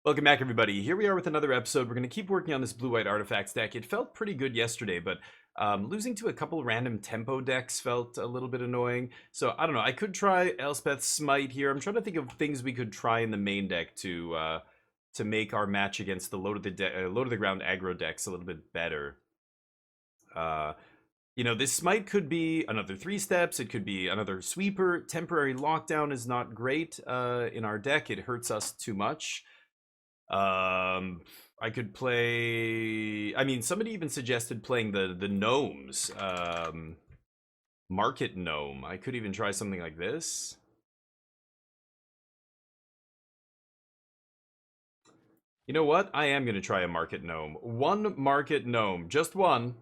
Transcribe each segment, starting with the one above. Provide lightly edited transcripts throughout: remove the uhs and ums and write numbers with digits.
Welcome back, everybody. Here we are with another episode. We're going to keep working on this blue-white artifacts deck. It felt pretty good yesterday, but losing to a couple random tempo decks felt a little bit annoying. So, I don't know. I could try Elspeth's Smite here. I'm trying to think of things we could try in the main deck to make our match against the load of the ground aggro decks a little bit better. You know, this Smite could be another 3 steps. It could be another sweeper. Temporary lockdown is not great in our deck. It hurts us too much. I could play. I mean, somebody even suggested playing the gnomes. Market gnome. I could even try something like this. You know what? I am gonna try a market gnome. One market gnome, just one.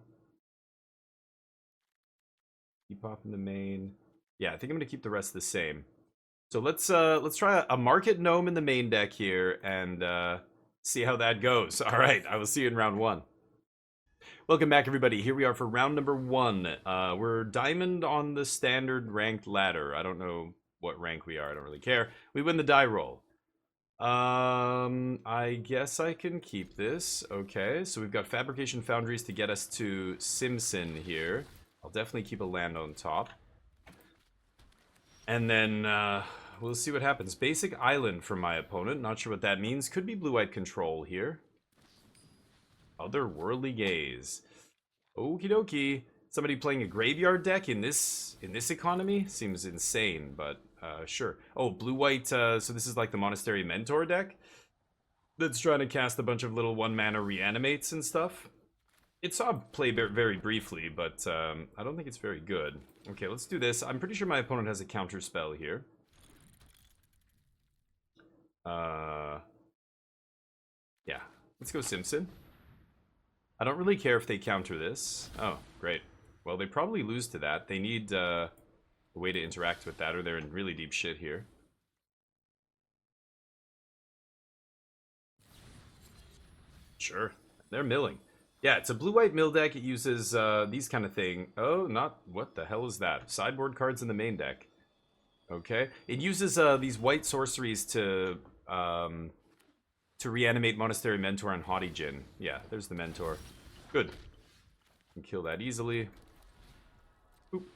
Keep popping the main. Yeah, I think I'm gonna keep the rest the same. So let's try a market gnome in the main deck here and see how that goes. All right, I will see you in round 1. Welcome back, everybody. Here we are for round number 1. We're diamond on the standard ranked ladder. I don't know what rank we are. I don't really care. We win the die roll. I guess I can keep this. Okay, so we've got Fabrication Foundries to get us to Simpson here. I'll definitely keep a land on top. And then we'll see what happens. Basic Island from my opponent. Not sure what that means. Could be blue-white control here. Otherworldly Gaze. Okie dokie. Somebody playing a graveyard deck in this economy? Seems insane, but sure. Oh, blue-white, so this is like the Monastery Mentor deck? That's trying to cast a bunch of little 1-mana reanimates and stuff. It saw play very briefly, but I don't think it's very good. Okay, let's do this. I'm pretty sure my opponent has a counter spell here. Yeah, let's go Simpson. I don't really care if they counter this. Oh, great. Well, they probably lose to that. They need a way to interact with that, or they're in really deep shit here. Sure, they're milling. Yeah, it's a blue-white mill deck. It uses these kind of thing. Oh, not... What the hell is that? Sideboard cards in the main deck. Okay. It uses these white sorceries to reanimate Monastery Mentor and Haughty Djinn. Yeah, there's the Mentor. Good. Can kill that easily. Oop.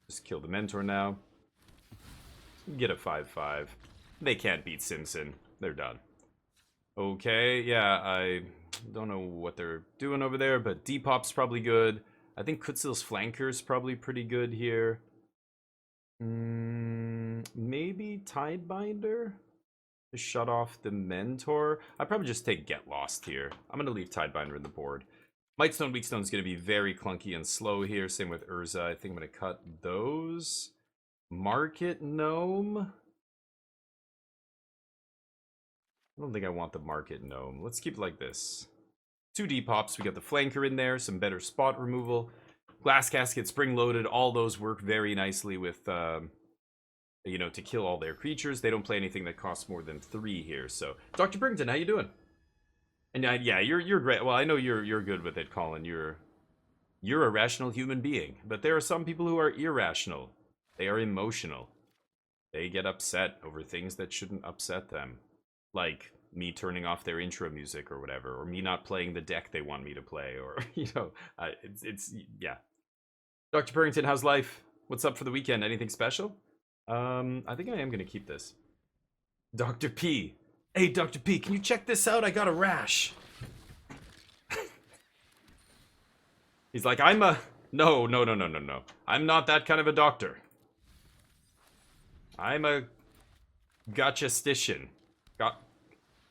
Just kill the Mentor now. Get a 5/5. They can't beat Simpson. They're done. Okay, yeah, I don't know what they're doing over there, but Depop's probably good. I think Kutsil's Flanker's probably pretty good here. Maybe Tidebinder to shut off the Mentor. I'd probably just take Get Lost here. I'm going to leave Tidebinder in the board. Mightstone and Weakstone is going to be very clunky and slow here. Same with Urza. I think I'm going to cut those. Market Gnome. I don't think I want the Market Gnome. Let's keep it like this. 2 Depops. We got the Flanker in there. Some better spot removal. Glass Casket, Spring-Loaded. All those work very nicely with, you know, to kill all their creatures. They don't play anything that costs more than 3 here. So, Dr. Brington, how you doing? And yeah, you're great. Well, I know you're good with it, Colin. You're a rational human being. But there are some people who are irrational. They are emotional. They get upset over things that shouldn't upset them. Like me turning off their intro music or whatever, or me not playing the deck they want me to play, or, you know, yeah. Dr. Purrington, how's life? What's up for the weekend? Anything special? I think I am going to keep this. Dr. P. Hey, Dr. P, can you check this out? I got a rash. He's like, I'm a... No. I'm not that kind of a doctor. I'm a... Gotcha-stician.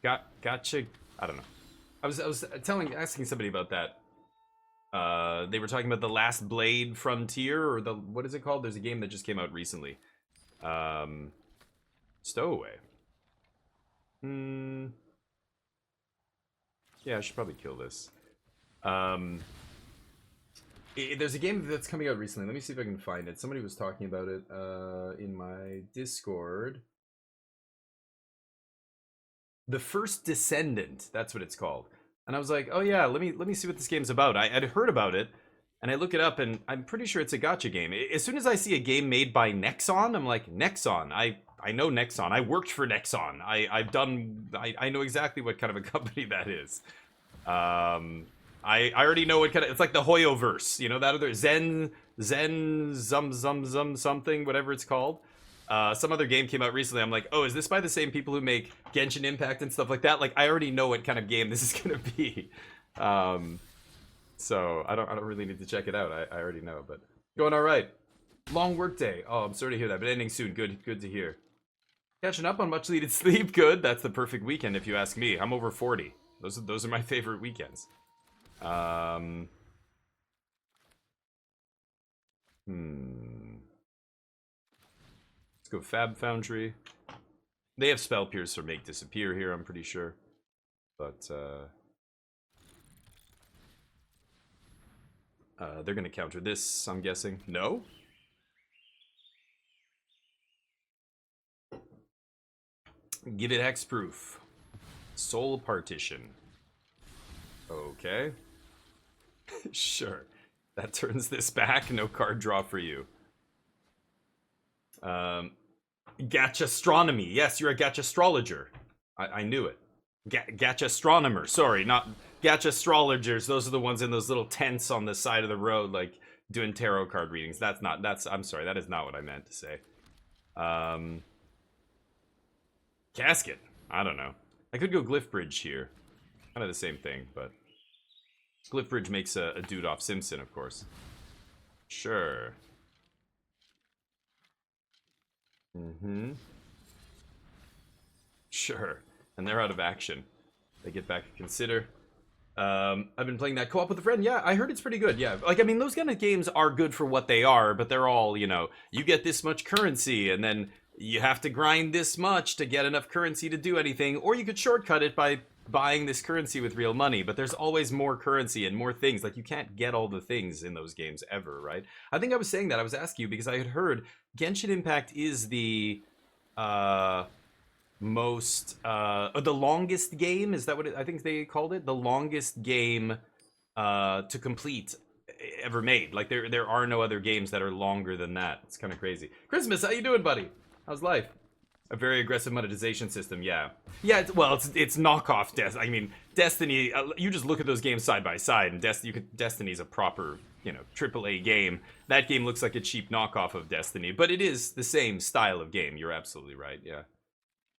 Gotcha. I don't know. I was asking somebody about that. They were talking about the Last Blade Frontier, or the, what is it called? There's a game that just came out recently. Stowaway. Yeah, I should probably kill this. There's a game that's coming out recently. Let me see if I can find it. Somebody was talking about it in my Discord. The First Descendant, that's what it's called. And I was like, oh yeah, let me see what this game's about. I'd heard about it, and I look it up, and I'm pretty sure it's a gacha game. As soon as I see a game made by Nexon, I'm like, Nexon, I I know Nexon. I worked for Nexon. I know exactly what kind of a company that is. I already know what kind of, it's like the Hoyoverse, you know, that other Zen something, whatever it's called. Some other game came out recently. I'm like, oh, is this by the same people who make Genshin Impact and stuff like that? Like, I already know what kind of game this is gonna be. So I don't really need to check it out. I already know, but going all right. Long work day. Oh, I'm sorry to hear that, but ending soon. Good to hear. Catching up on much needed sleep. Good. That's the perfect weekend if you ask me. I'm over 40. Those are my favorite weekends. Let's go Fab Foundry. They have Spell Pierce or Make Disappear here, I'm pretty sure. But they're gonna counter this, I'm guessing. No? Give it hexproof. Soul Partition. Okay. Sure. That turns this back. No card draw for you. Gachastronomy. Yes, you're a Gachastrologer. I knew it. Gachastronomer. Sorry, not Gachastrologers. Those are the ones in those little tents on the side of the road, like doing tarot card readings. I'm sorry, that is not what I meant to say. Casket. I don't know. I could go Glyphbridge here. Kind of the same thing, but Glyphbridge makes a dude off Simpson, of course. Sure. Sure. And they're out of action. They get back to consider. I've been playing that co-op with a friend. Yeah, I heard it's pretty good. Yeah, like, I mean, those kind of games are good for what they are, but they're all, you know, you get this much currency, and then you have to grind this much to get enough currency to do anything, or you could shortcut it by buying this currency with real money, but there's always more currency and more things. Like, you can't get all the things in those games ever, right? I think I was saying that. I was asking you because I had heard Genshin Impact is the the longest game. Is that what I think they called it? The longest game to complete ever made. Like, there are no other games that are longer than that. It's kind of crazy. Christmas, how you doing, buddy? How's life? A very aggressive monetization system, yeah. Yeah, it's knockoff Destiny. I mean, Destiny, you just look at those games side by side, and Destiny's a proper, you know, AAA game. That game looks like a cheap knockoff of Destiny, but it is the same style of game. You're absolutely right, yeah.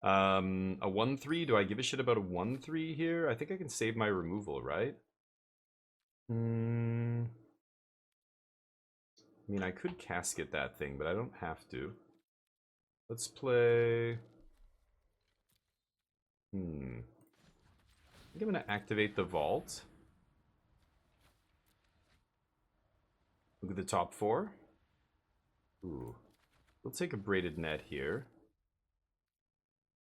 A 1-3, do I give a shit about a 1-3 here? I think I can save my removal, right? I mean, I could casket that thing, but I don't have to. Let's play... I think I'm gonna activate the vault. Look at the top 4. Ooh. We'll take a Braided Net here.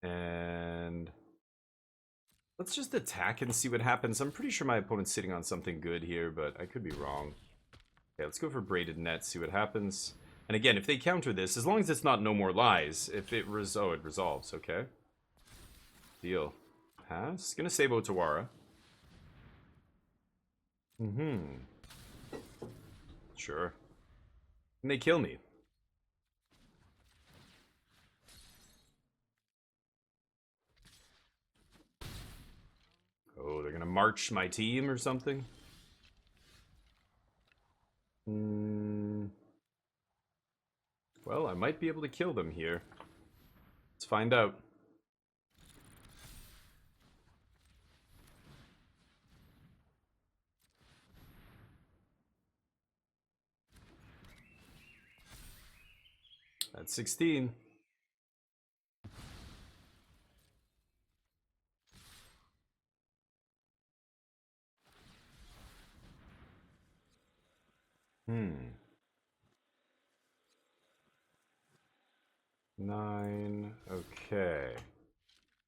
And... let's just attack and see what happens. I'm pretty sure my opponent's sitting on something good here, but I could be wrong. Okay, let's go for Braided Net, see what happens. And again, if they counter this, as long as it's not No More Lies, if it it resolves, okay. Deal. Pass. Gonna save Otawara. Sure. And they kill me. Oh, they're gonna march my team or something? Well, I might be able to kill them here. Let's find out. That's 16. Nine. Okay.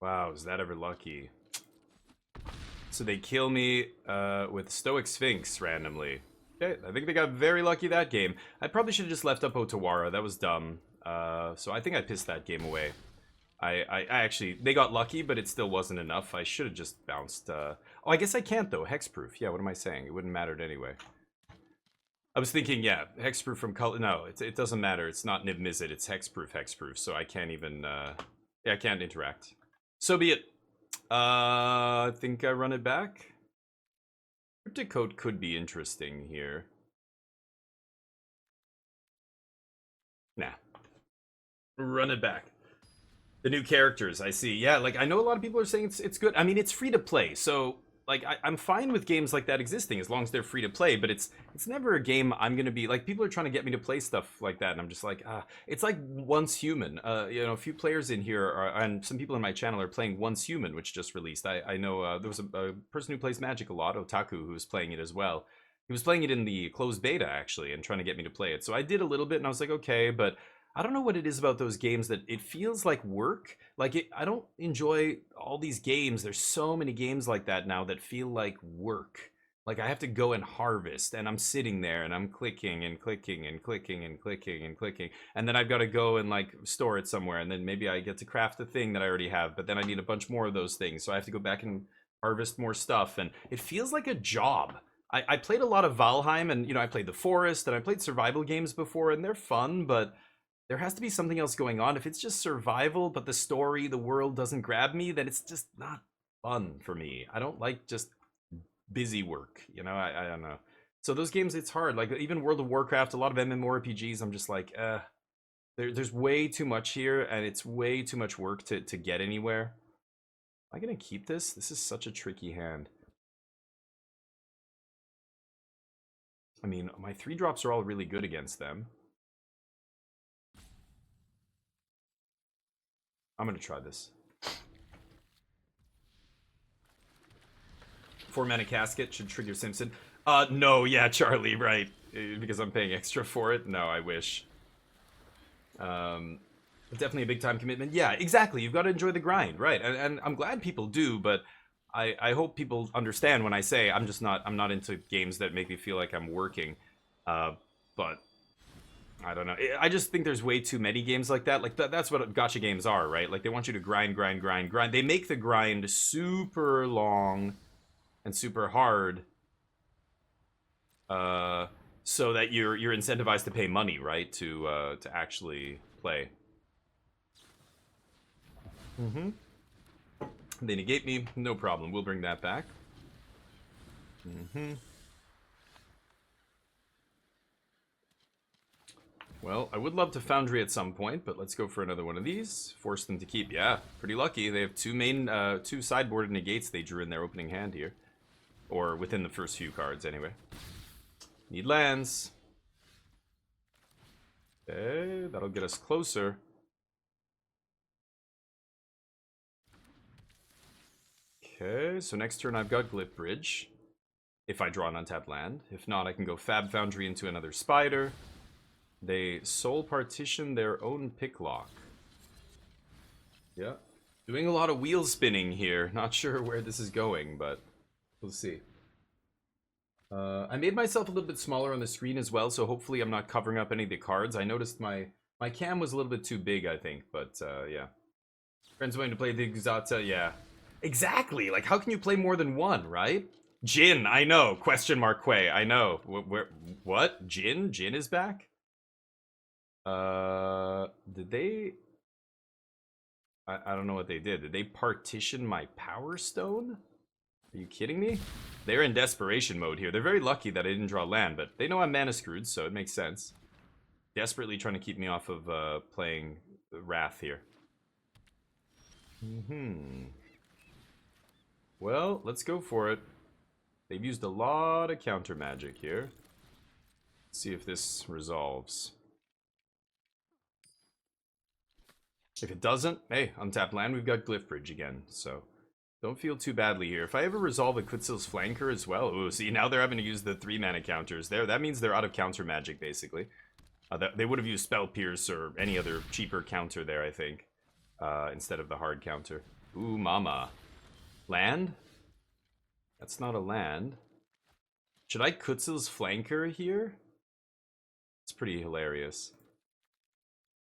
Wow, is that ever lucky? So they kill me with Stoic Sphinx randomly. Okay, I think they got very lucky that game. I probably should have just left up Otawara. That was dumb. So I think I pissed that game away. I actually... they got lucky, but it still wasn't enough. I should have just bounced... oh, I guess I can't, though. Hexproof. Yeah, what am I saying? It wouldn't have mattered anyway. I was thinking, yeah, hexproof from color. No, it doesn't matter. It's not Nib Mizzet. It's hexproof, so I can't even, yeah, I can't interact. So be it. I think I run it back. Cryptic Code could be interesting here. Nah. Run it back. The new characters, I see. Yeah, like, I know a lot of people are saying it's good. I mean, it's free to play, so like I'm fine with games like that existing as long as they're free to play, but it's never a game I'm gonna be like, people are trying to get me to play stuff like that, and I'm just like, it's like Once Human. You know, a few players in here are, and some people in my channel are playing Once Human, which just released. I know there was a person who plays Magic a lot, Otaku, who was playing it as well. He was playing it in the closed beta actually, and trying to get me to play it. So I did a little bit, and I was like, okay, but I don't know what it is about those games that it feels like work. Like I don't enjoy all these games. There's so many games like that now that feel like work. Like I have to go and harvest, and I'm sitting there and I'm clicking and clicking and clicking and clicking and clicking, and then I've got to go and like store it somewhere, and then maybe I get to craft the thing that I already have, but then I need a bunch more of those things, so I have to go back and harvest more stuff, and it feels like a job. I played a lot of Valheim, and you know I played The Forest, and I played survival games before, and they're fun, but there has to be something else going on. If it's just survival, but the story, the world doesn't grab me, then it's just not fun for me. I don't like just busy work, you know? I don't know. So those games, it's hard. Like even World of Warcraft, a lot of MMORPGs, I'm just like, there's way too much here, and it's way too much work to get anywhere. Am I gonna keep this? This is such a tricky hand. I mean, my 3-drops are all really good against them. I'm gonna try this. 4-mana casket should trigger Simpson. No, yeah, Charlie, right. Because I'm paying extra for it? No, I wish. Definitely a big time commitment. Yeah, exactly. You've got to enjoy the grind, right? And I'm glad people do, but I hope people understand when I say I'm not into games that make me feel like I'm working. But I don't know. I just think there's way too many games like that. Like that's what gacha games are, right? Like they want you to grind, grind, grind, grind. They make the grind super long and super hard, so that you're incentivized to pay money, right? To actually play. Mm-hmm. They negate me, no problem. We'll bring that back. Mm-hmm. Well, I would love to Foundry at some point, but let's go for another one of these. Force them to keep. Yeah, pretty lucky. They have two sideboarded negates they drew in their opening hand here. Or within the first few cards, anyway. Need lands. Okay, that'll get us closer. Okay, so next turn I've got Glyphbridge. If I draw an untapped land. If not, I can go Fab Foundry into another Spider. They soul partition their own picklock. Yeah. Doing a lot of wheel spinning here. Not sure where this is going, but we'll see. I made myself a little bit smaller on the screen as well, so hopefully I'm not covering up any of the cards. I noticed my cam was a little bit too big, I think, but yeah. Friends wanting to play the Xata, yeah. Exactly! Like, how can you play more than one, right? Jin, I know. Question mark Quay, I know. What? Jin? Jin is back? Did they... I don't know what they did. Did they partition my Power Stone? Are you kidding me? They're in desperation mode here. They're very lucky that I didn't draw land, but they know I'm mana screwed, so it makes sense. Desperately trying to keep me off of playing Wrath here. Well, let's go for it. They've used a lot of counter magic here. Let's see if this resolves. If it doesn't, hey, untapped land, we've got Glyphbridge again, so don't feel too badly here. If I ever resolve a Quetzal's Flanker as well, ooh, see, now they're having to use the 3-mana counters there. That means they're out of counter magic, basically. They would have used Spell Pierce or any other cheaper counter there, I think, instead of the hard counter. Ooh, mama. Land? That's not a land. Should I Quetzal's Flanker here? It's pretty hilarious.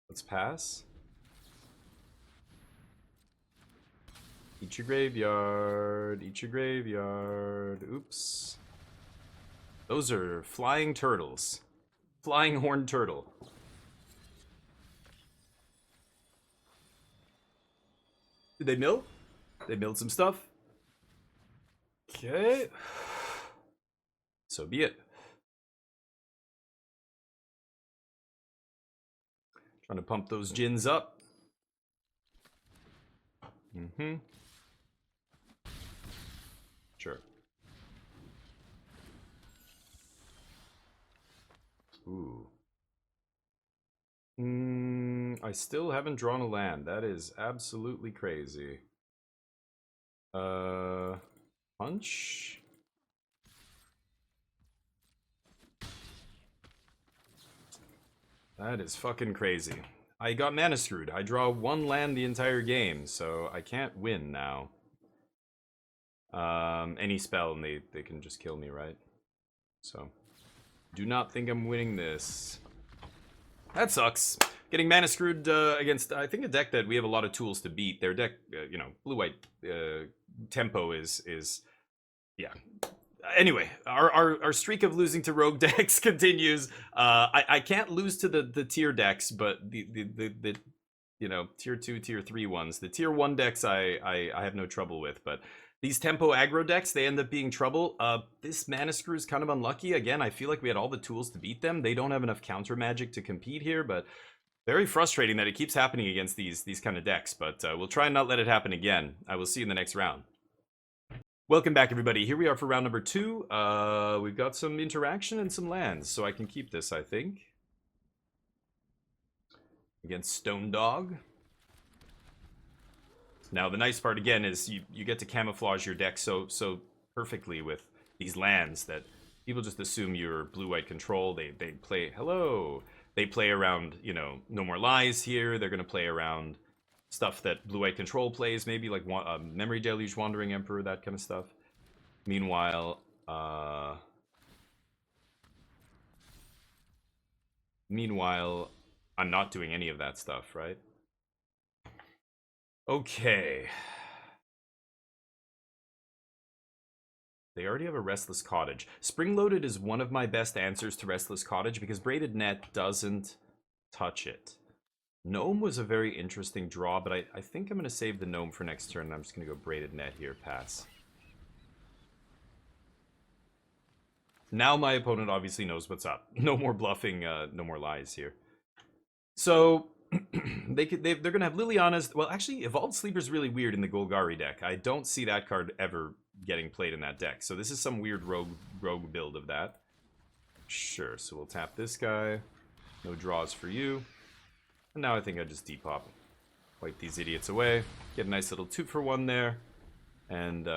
Let's pass. Eat your graveyard. Eat your graveyard. Oops. Those are flying turtles. Flying horned turtle. Did they mill? They milled some stuff. Okay. So be it. Trying to pump those gins up. Mm-hmm. Sure. Ooh. I still haven't drawn a land. That is absolutely crazy. Punch. That is fucking crazy. I got mana screwed. I draw one land the entire game, so I can't win now. Any spell and they can just kill me, right? So, do not think I'm winning this. That sucks. Getting mana screwed against, I think, a deck that we have a lot of tools to beat. Their deck, you know, blue-white tempo is, yeah. Anyway, our streak of losing to rogue decks continues. I can't lose to the tier decks, but the you know, tier 2, tier 3 ones. The tier 1 decks I have no trouble with, but these tempo aggro decks, they end up being trouble. This mana screw is kind of unlucky. Again, I feel like we had all the tools to beat them. They don't have enough counter magic to compete here, but very frustrating that it keeps happening against these kind of decks. But we'll try and not let it happen again. I will see you in the next round. Welcome back, everybody. Here we are for round number 2. We've got some interaction and some lands, so I can keep this, I think. Against Stone Dog. Now, the nice part, again, is you get to camouflage your deck so perfectly with these lands that people just assume you're blue-white control. They play, hello! They play around, you know, No More Lies here. They're going to play around stuff that blue-white control plays, maybe like Memory Deluge, Wandering Emperor, that kind of stuff. Meanwhile, I'm not doing any of that stuff, right? Okay. They already have a Restless Cottage. Spring-Loaded is one of my best answers to Restless Cottage because Braided Net doesn't touch it. Gnome was a very interesting draw, but I think I'm going to save the Gnome for next turn. I'm just going to go Braided Net here, pass. Now my opponent obviously knows what's up. No more bluffing, no more lies here. So, they're going to have Liliana's... Well, actually, Evolved Sleeper's really weird in the Golgari deck. I don't see that card ever getting played in that deck. So this is some weird rogue build of that. Sure, so we'll tap this guy. No draws for you. And now I think I just depop. Wipe these idiots away. Get a nice little 2-for-1 there. And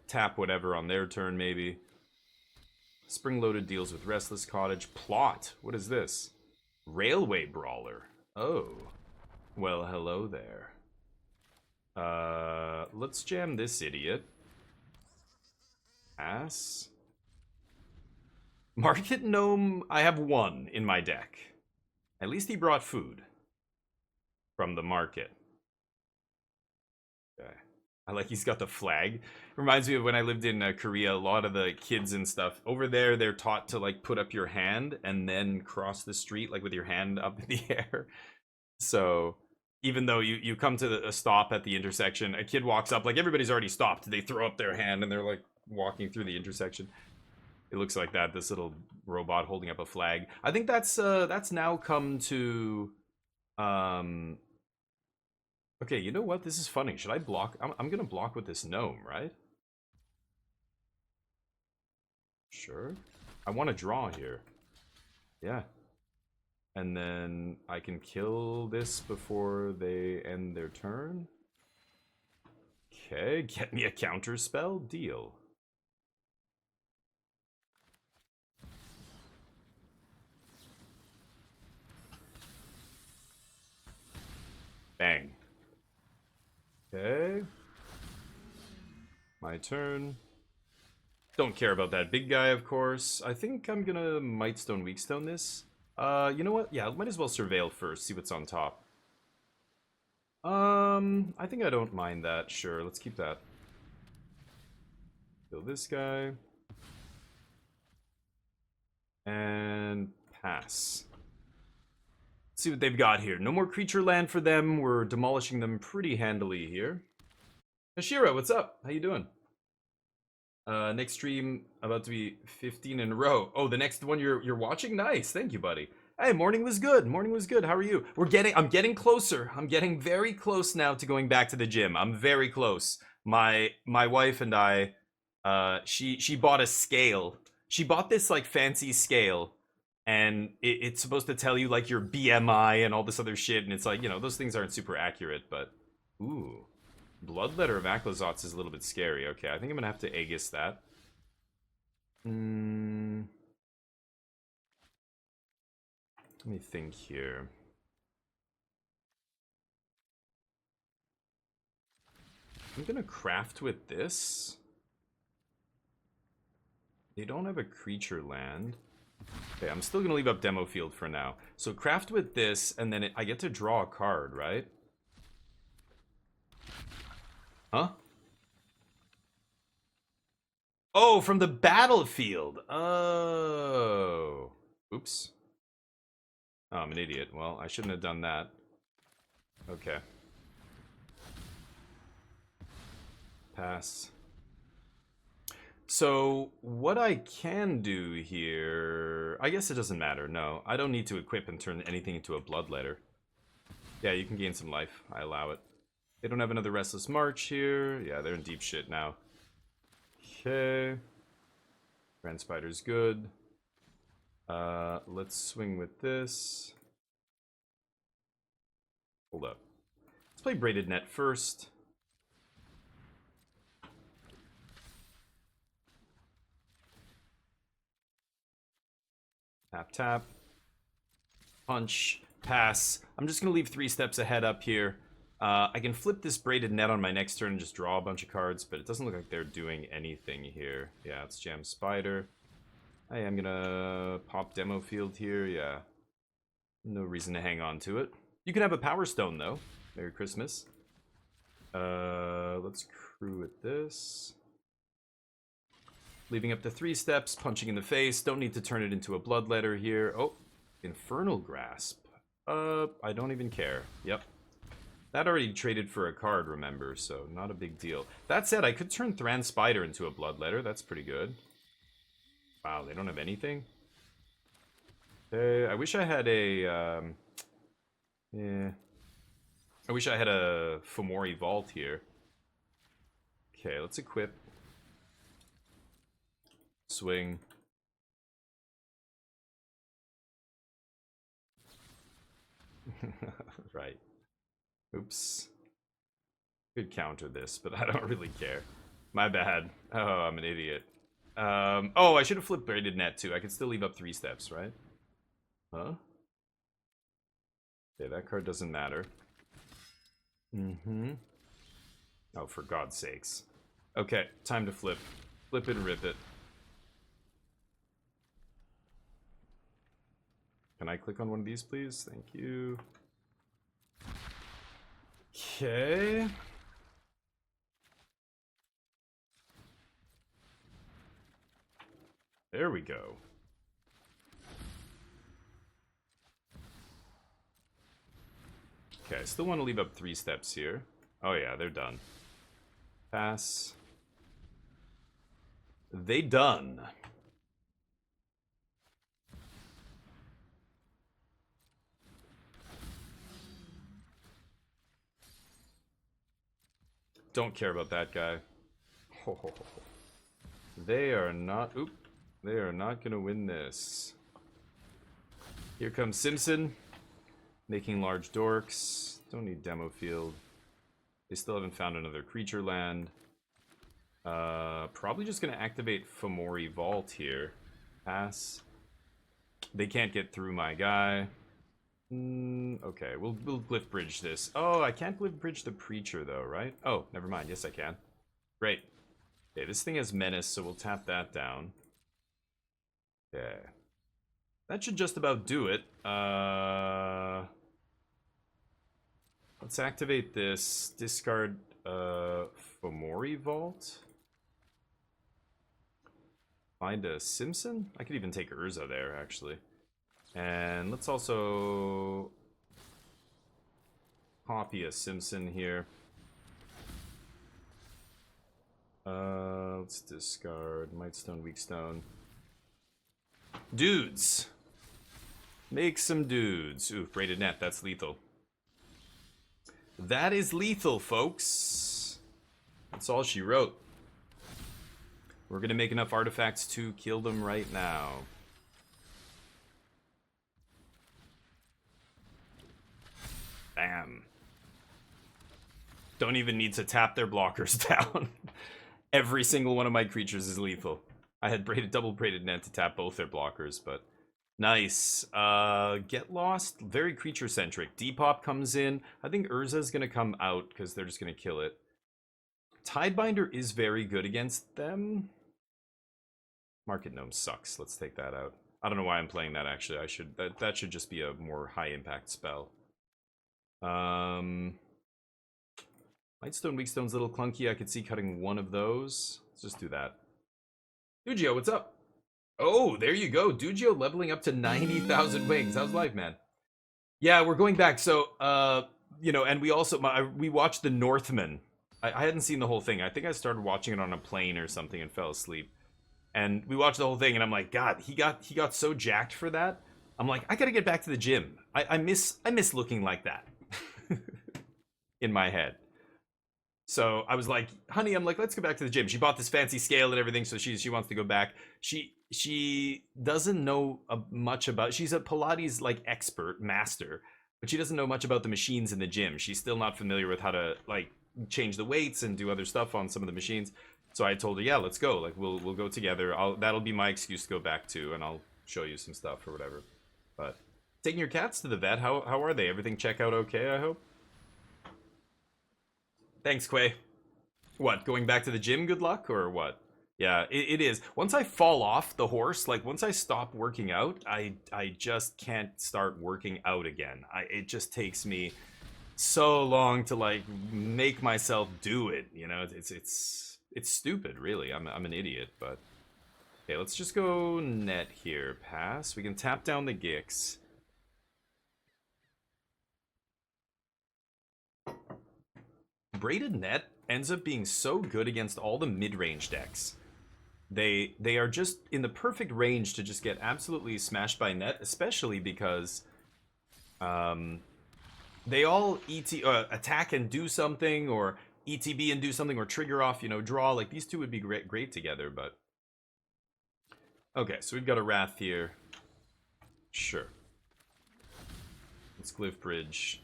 tap whatever on their turn, maybe. Spring-Loaded deals with Restless Cottage. Plot. What is this? Railway Brawler. Oh. Well, hello there. Let's jam this idiot. Pass. Market Gnome, I have one in my deck. At least he brought food from the market. Okay. I like he's got the flag. Reminds me of when I lived in Korea. A lot of the kids and stuff over there, they're taught to like put up your hand and then cross the street like with your hand up in the air. So even though you come to a stop at the intersection, a kid walks up, like everybody's already stopped. They throw up their hand and they're like walking through the intersection. It looks like that. This little robot holding up a flag. I think that's now come to. Okay, you know what? This is funny. Should I block? I'm gonna block with this gnome, right? Sure. I want to draw here. Yeah. And then I can kill this before they end their turn. Okay, get me a counter spell. Deal. Bang. Okay. My turn. Don't care about that big guy, of course. I think I'm gonna Mightstone Weakstone this. You know what? Yeah, might as well surveil first, see what's on top. I think I don't mind that. Sure, let's keep that. Kill this guy. And pass. Let's see what they've got here. No more creature land for them. We're demolishing them pretty handily here. Hashira, what's up? How you doing? Next stream about to be 15 in a row. Oh, the next one you're watching? Nice. Thank you, buddy. Hey, morning was good. Morning was good. How are you? I'm getting closer. I'm getting very close now to going back to the gym. I'm very close. My wife and I she bought a scale. She bought this like fancy scale, and it's supposed to tell you like your BMI and all this other shit, and it's like, you know, those things aren't super accurate, but ooh. Bloodletter of Aklazotz is a little bit scary. Okay, I think I'm gonna have to Aegis that. Let me think here. I'm gonna craft with this. They don't have a creature land. Okay, I'm still gonna leave up Demo Field for now. So craft with this, and then I get to draw a card, right? Huh? Oh, from the battlefield. Oh. Oops. Oh, I'm an idiot. Well, I shouldn't have done that. Okay. Pass. So, what I can do here... I guess it doesn't matter. No, I don't need to equip and turn anything into a bloodletter. Yeah, you can gain some life. I allow it. They don't have another Restless March here. Yeah, they're in deep shit now. Okay. Thran Spider's good. Let's swing with this. Hold up. Let's play Braided Net first. Tap, tap. Punch. Pass. I'm just going to leave 3 steps ahead up here. I can flip this Braided Net on my next turn and just draw a bunch of cards, but it doesn't look like they're doing anything here. Yeah, it's Jam Spider. Hey, I'm gonna pop Demo Field here, yeah. No reason to hang on to it. You can have a Power Stone, though. Merry Christmas. Let's crew with this. Leaving up to 3 steps, punching in the face. Don't need to turn it into a bloodletter here. Oh, Infernal Grasp. I don't even care. Yep. That already traded for a card, remember, so not a big deal. That said, I could turn Thran Spider into a bloodletter. That's pretty good. Wow, they don't have anything? I wish I had a... yeah. I wish I had a Fomori Vault here. Okay, let's equip. Swing. Right. Oops. Could counter this, but I don't really care. My bad. Oh, I'm an idiot. Oh, I should have flipped Braided Net too. I could still leave up 3 steps, right? Huh? Okay, that card doesn't matter. Oh, for God's sakes. Okay, time to flip. Flip it and rip it. Can I click on one of these, please? Thank you. Okay. There we go. Okay, I still want to leave up 3 steps here. Oh yeah, they're done. Pass. They done. Don't care about that guy. They are not... Oop. They are not going to win this. Here comes Simpson. Making large dorks. Don't need Demo Field. They still haven't found another creature land. Probably just going to activate Fomori Vault here. Pass. They can't get through my guy. Okay, we'll Glyphbridge this. Oh, I can't Glyphbridge the Preacher though, right? Oh, never mind. Yes, I can. Great. Okay, this thing has Menace, so we'll tap that down. Okay. That should just about do it. Let's activate this. Discard Fomori Vault. Find a Simpson? I could even take Urza there, actually. And let's also copy a Simpson here. Let's discard Mightstone, Weakstone. Dudes! Make some dudes. Ooh, Braided Net, that's lethal. That is lethal, folks. That's all she wrote. We're gonna make enough artifacts to kill them right now. Bam. Don't even need to tap their blockers down. Every single one of my creatures is lethal. I had double braided net to tap both their blockers, but nice. Get lost, very creature centric. Depop comes in. I think Urza's gonna come out because they're just gonna kill it. Tidebinder is very good against them. Market Gnome sucks. Let's take that out. I don't know why I'm playing that, actually. That should just be a more high impact spell. Mightstone, Weakstone's a little clunky. I could see cutting one of those. Let's just do that. Dugio, what's up? Oh, there you go. Dugio leveling up to 90,000 wings. How's life, man? Yeah, we're going back. So, you know, and we also, we watched The Northman. I hadn't seen the whole thing. I think I started watching it on a plane or something and fell asleep. And we watched the whole thing, and I'm like, God, he got so jacked for that. I'm like, I gotta get back to the gym. I miss looking like that. In my head. So I was like, honey, I'm like, let's go back to the gym. She bought this fancy scale and everything, so she wants to go back. She doesn't know much about. She's a Pilates like expert master, but she doesn't know much about the machines in the gym. She's still not familiar with how to like change the weights and do other stuff on some of the machines. So I told her, yeah, let's go. Like we'll go together. That'll be my excuse to go back to, and I'll show you some stuff or whatever. But taking your cats to the vet, how are they? Everything check out okay, I hope? Thanks, Quay. What, going back to the gym, good luck, or what? Yeah, it is. Once I fall off the horse, like, once I stop working out, I just can't start working out again. It just takes me so long to, like, make myself do it, you know? It's stupid, really. I'm an idiot, but... Okay, let's just go net here. Pass. We can tap down the Gix. Braided Net ends up being so good against all the mid-range decks. They are just in the perfect range to just get absolutely smashed by net, especially because they all attack and do something, or ETB and do something, or trigger off, you know, draw. Like, these two would be great together, but... Okay, so we've got a Wrath here. Sure. Let's Glyphbridge.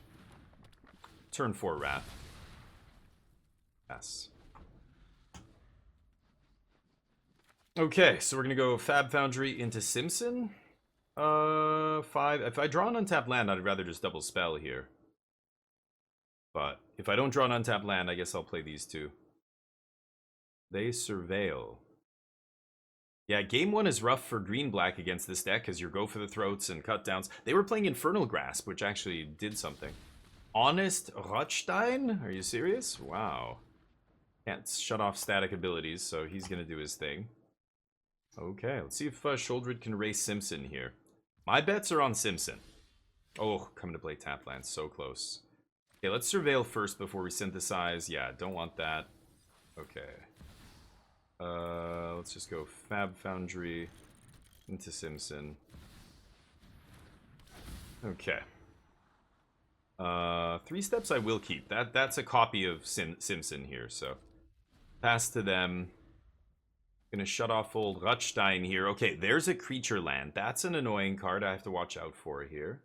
Turn 4 Wrath. Yes. Okay, so we're gonna go Fab Foundry into Simpson. 5. If I draw an untapped land, I'd rather just double spell here. But if I don't draw an untapped land, I guess I'll play these two. They Surveil. Yeah, game 1 is rough for green-black against this deck, because you go for the throats and cut downs. They were playing Infernal Grasp, which actually did something. Honest Rothstein? Are you serious? Wow. Can't shut off static abilities, so he's gonna do his thing. Okay, let's see if Sholdred can race Simpson here. My bets are on Simpson. Oh, coming to play tap land, so close. Okay, let's Surveil first before we synthesize. Yeah, don't want that. Okay. Let's just go Fab Foundry into Simpson. Okay. 3 steps I will keep. That's a copy of Simpson here, so... Pass to them. Gonna shut off old Rothstein here. Okay, there's a creature land. That's an annoying card I have to watch out for here.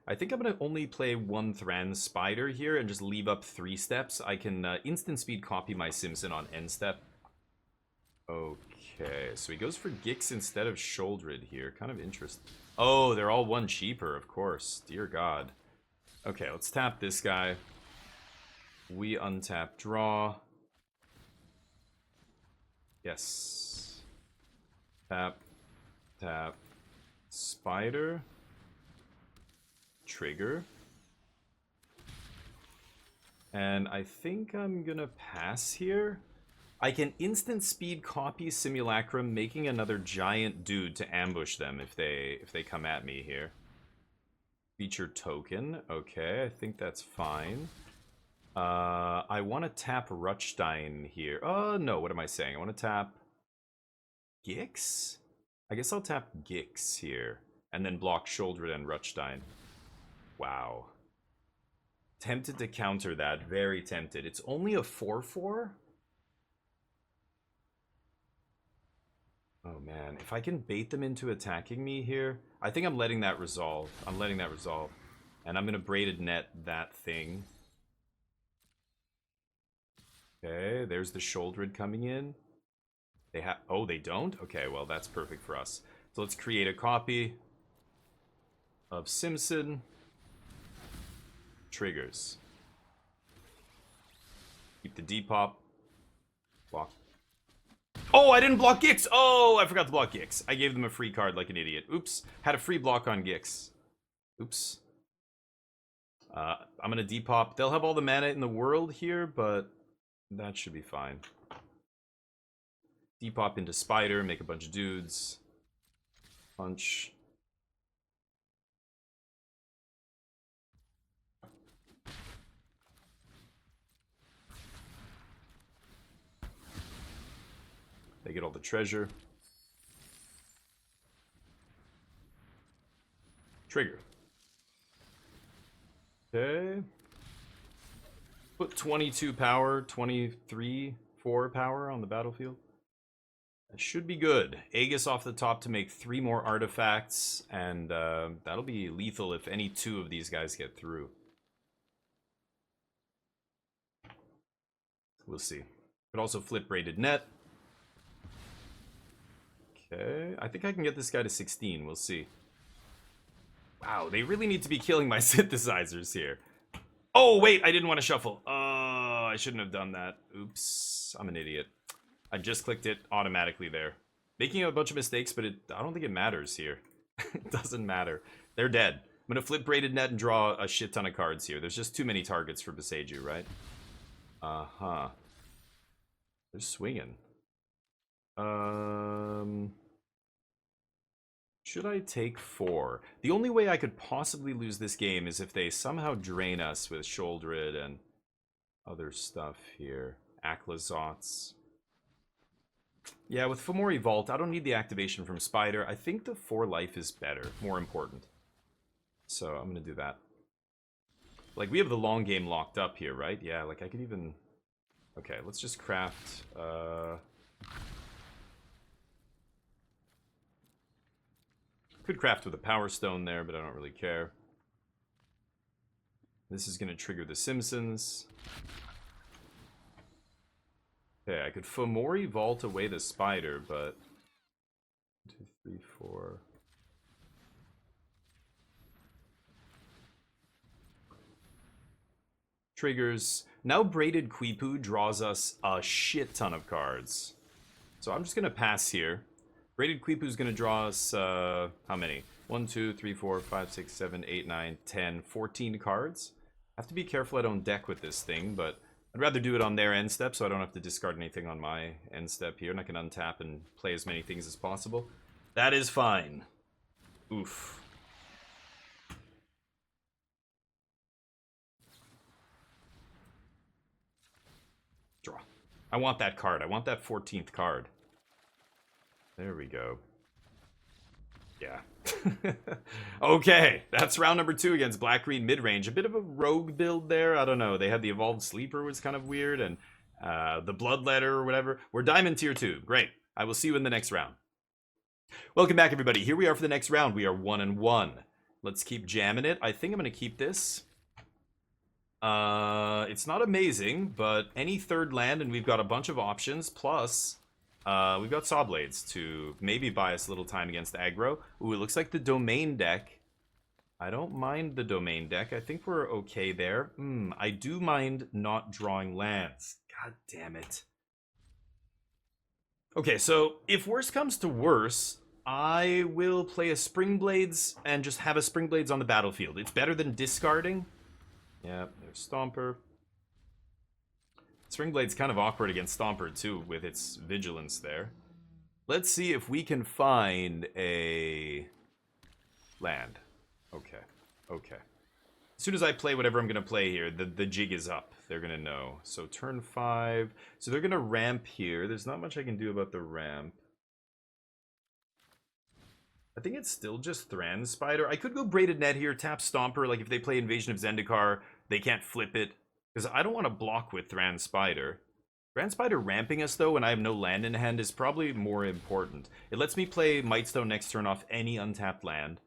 I think I'm gonna only play 1 Thran Spider here and just leave up 3 steps. I can instant speed copy my Simpson on end step. Okay, so he goes for Gix instead of Sholdred here. Kind of interesting. Oh, they're all 1 cheaper, of course. Dear God. Okay, let's tap this guy. We untap, draw. Yes. Tap, tap, Spider. Trigger. And I think I'm gonna pass here. I can instant speed copy Simulacrum, making another giant dude to ambush them if they come at me here. Feature token. Okay, I think that's fine. I want to tap Rutstein here. No, what am I saying? I want to tap Gix? I guess I'll tap Gix here. And then block Shouldered and Rutstein. Wow. Tempted to counter that. Very tempted. It's only a 4/4? Oh man, if I can bait them into attacking me here, I think I'm letting that resolve. I'm letting that resolve. And I'm going to Braided Net that thing. Okay, there's the Shouldered coming in. They have... Oh, they don't? Okay, well, that's perfect for us. So let's create a copy of Simpson. Triggers. Keep the Depop. Block. Oh, I didn't block Gix! Oh, I forgot to block Gix. I gave them a free card like an idiot. Oops. Had a free block on Gix. Oops. I'm gonna Depop. They'll have all the mana in the world here, but that should be fine. Depop into Spider, make a bunch of dudes. Punch. They get all the treasure. Trigger. Okay. Put 22 power, 23, 4 power on the battlefield. That should be good. Aegis off the top to make 3 more artifacts, and that'll be lethal if any 2 of these guys get through. We'll see. Could also flip Braided Net. Okay, I think I can get this guy to 16. We'll see. Wow, they really need to be killing my synthesizers here. Oh, wait, I didn't want to shuffle. Oh, I shouldn't have done that. Oops, I'm an idiot. I just clicked it automatically there. Making a bunch of mistakes, but I don't think it matters here. It doesn't matter. They're dead. I'm going to flip Braided Net and draw a shit ton of cards here. There's just too many targets for Boseiju, right? Uh-huh. They're swinging. Should I take 4? The only way I could possibly lose this game is if they somehow drain us with Shouldered and other stuff here. Aklazots. Yeah, with Fomori Vault, I don't need the activation from Spider. I think the 4 life is better, more important. So I'm gonna do that. Like, we have the long game locked up here, right? Yeah, like I could even... Okay, let's just craft... Could craft with a Power Stone there, but I don't really care. This is going to trigger the Simpsons. Okay, I could Fomori Vault away the Spider, but... 2, 3, 4... Triggers. Now Braided Quipu draws us a shit ton of cards. So I'm just going to pass here. Braided Quipu is going to draw us, how many? 1, 2, 3, 4, 5, 6, 7, 8, 9, 10, 14 cards. I have to be careful I don't deck with this thing, but I'd rather do it on their end step so I don't have to discard anything on my end step here, and I can untap and play as many things as possible. That is fine. Oof. Draw. I want that card. I want that 14th card. There we go. Yeah. Okay, that's round number 2 against Black-Green mid-range. A bit of a rogue build there. I don't know. They had the Evolved Sleeper, was kind of weird, and the Bloodletter or whatever. We're Diamond Tier 2. Great. I will see you in the next round. Welcome back, everybody. Here we are for the next round. We are 1-1. Let's keep jamming it. I think I'm going to keep this. It's not amazing, but any third land, and we've got a bunch of options, plus... we've got Sawblades to maybe buy us a little time against aggro. Ooh, it looks like the Domain deck. I don't mind the Domain deck. I think we're okay there. I do mind not drawing lands. God damn it. Okay, so if worse comes to worse, I will play a Springblades and just have a Springblades on the battlefield. It's better than discarding. Yeah, there's Stomper. Springblade's kind of awkward against Stomper, too, with its vigilance there. Let's see if we can find a land. Okay. Okay. As soon as I play whatever I'm going to play here, the jig is up. They're going to know. So turn 5. So they're going to ramp here. There's not much I can do about the ramp. I think it's still just Thran Spider. I could go Braided Net here, tap Stomper. Like if they play Invasion of Zendikar, they can't flip it. Because I don't want to block with Thran Spider. Thran Spider ramping us though when I have no land in hand is probably more important. It lets me play Mightstone next turn off any untapped land.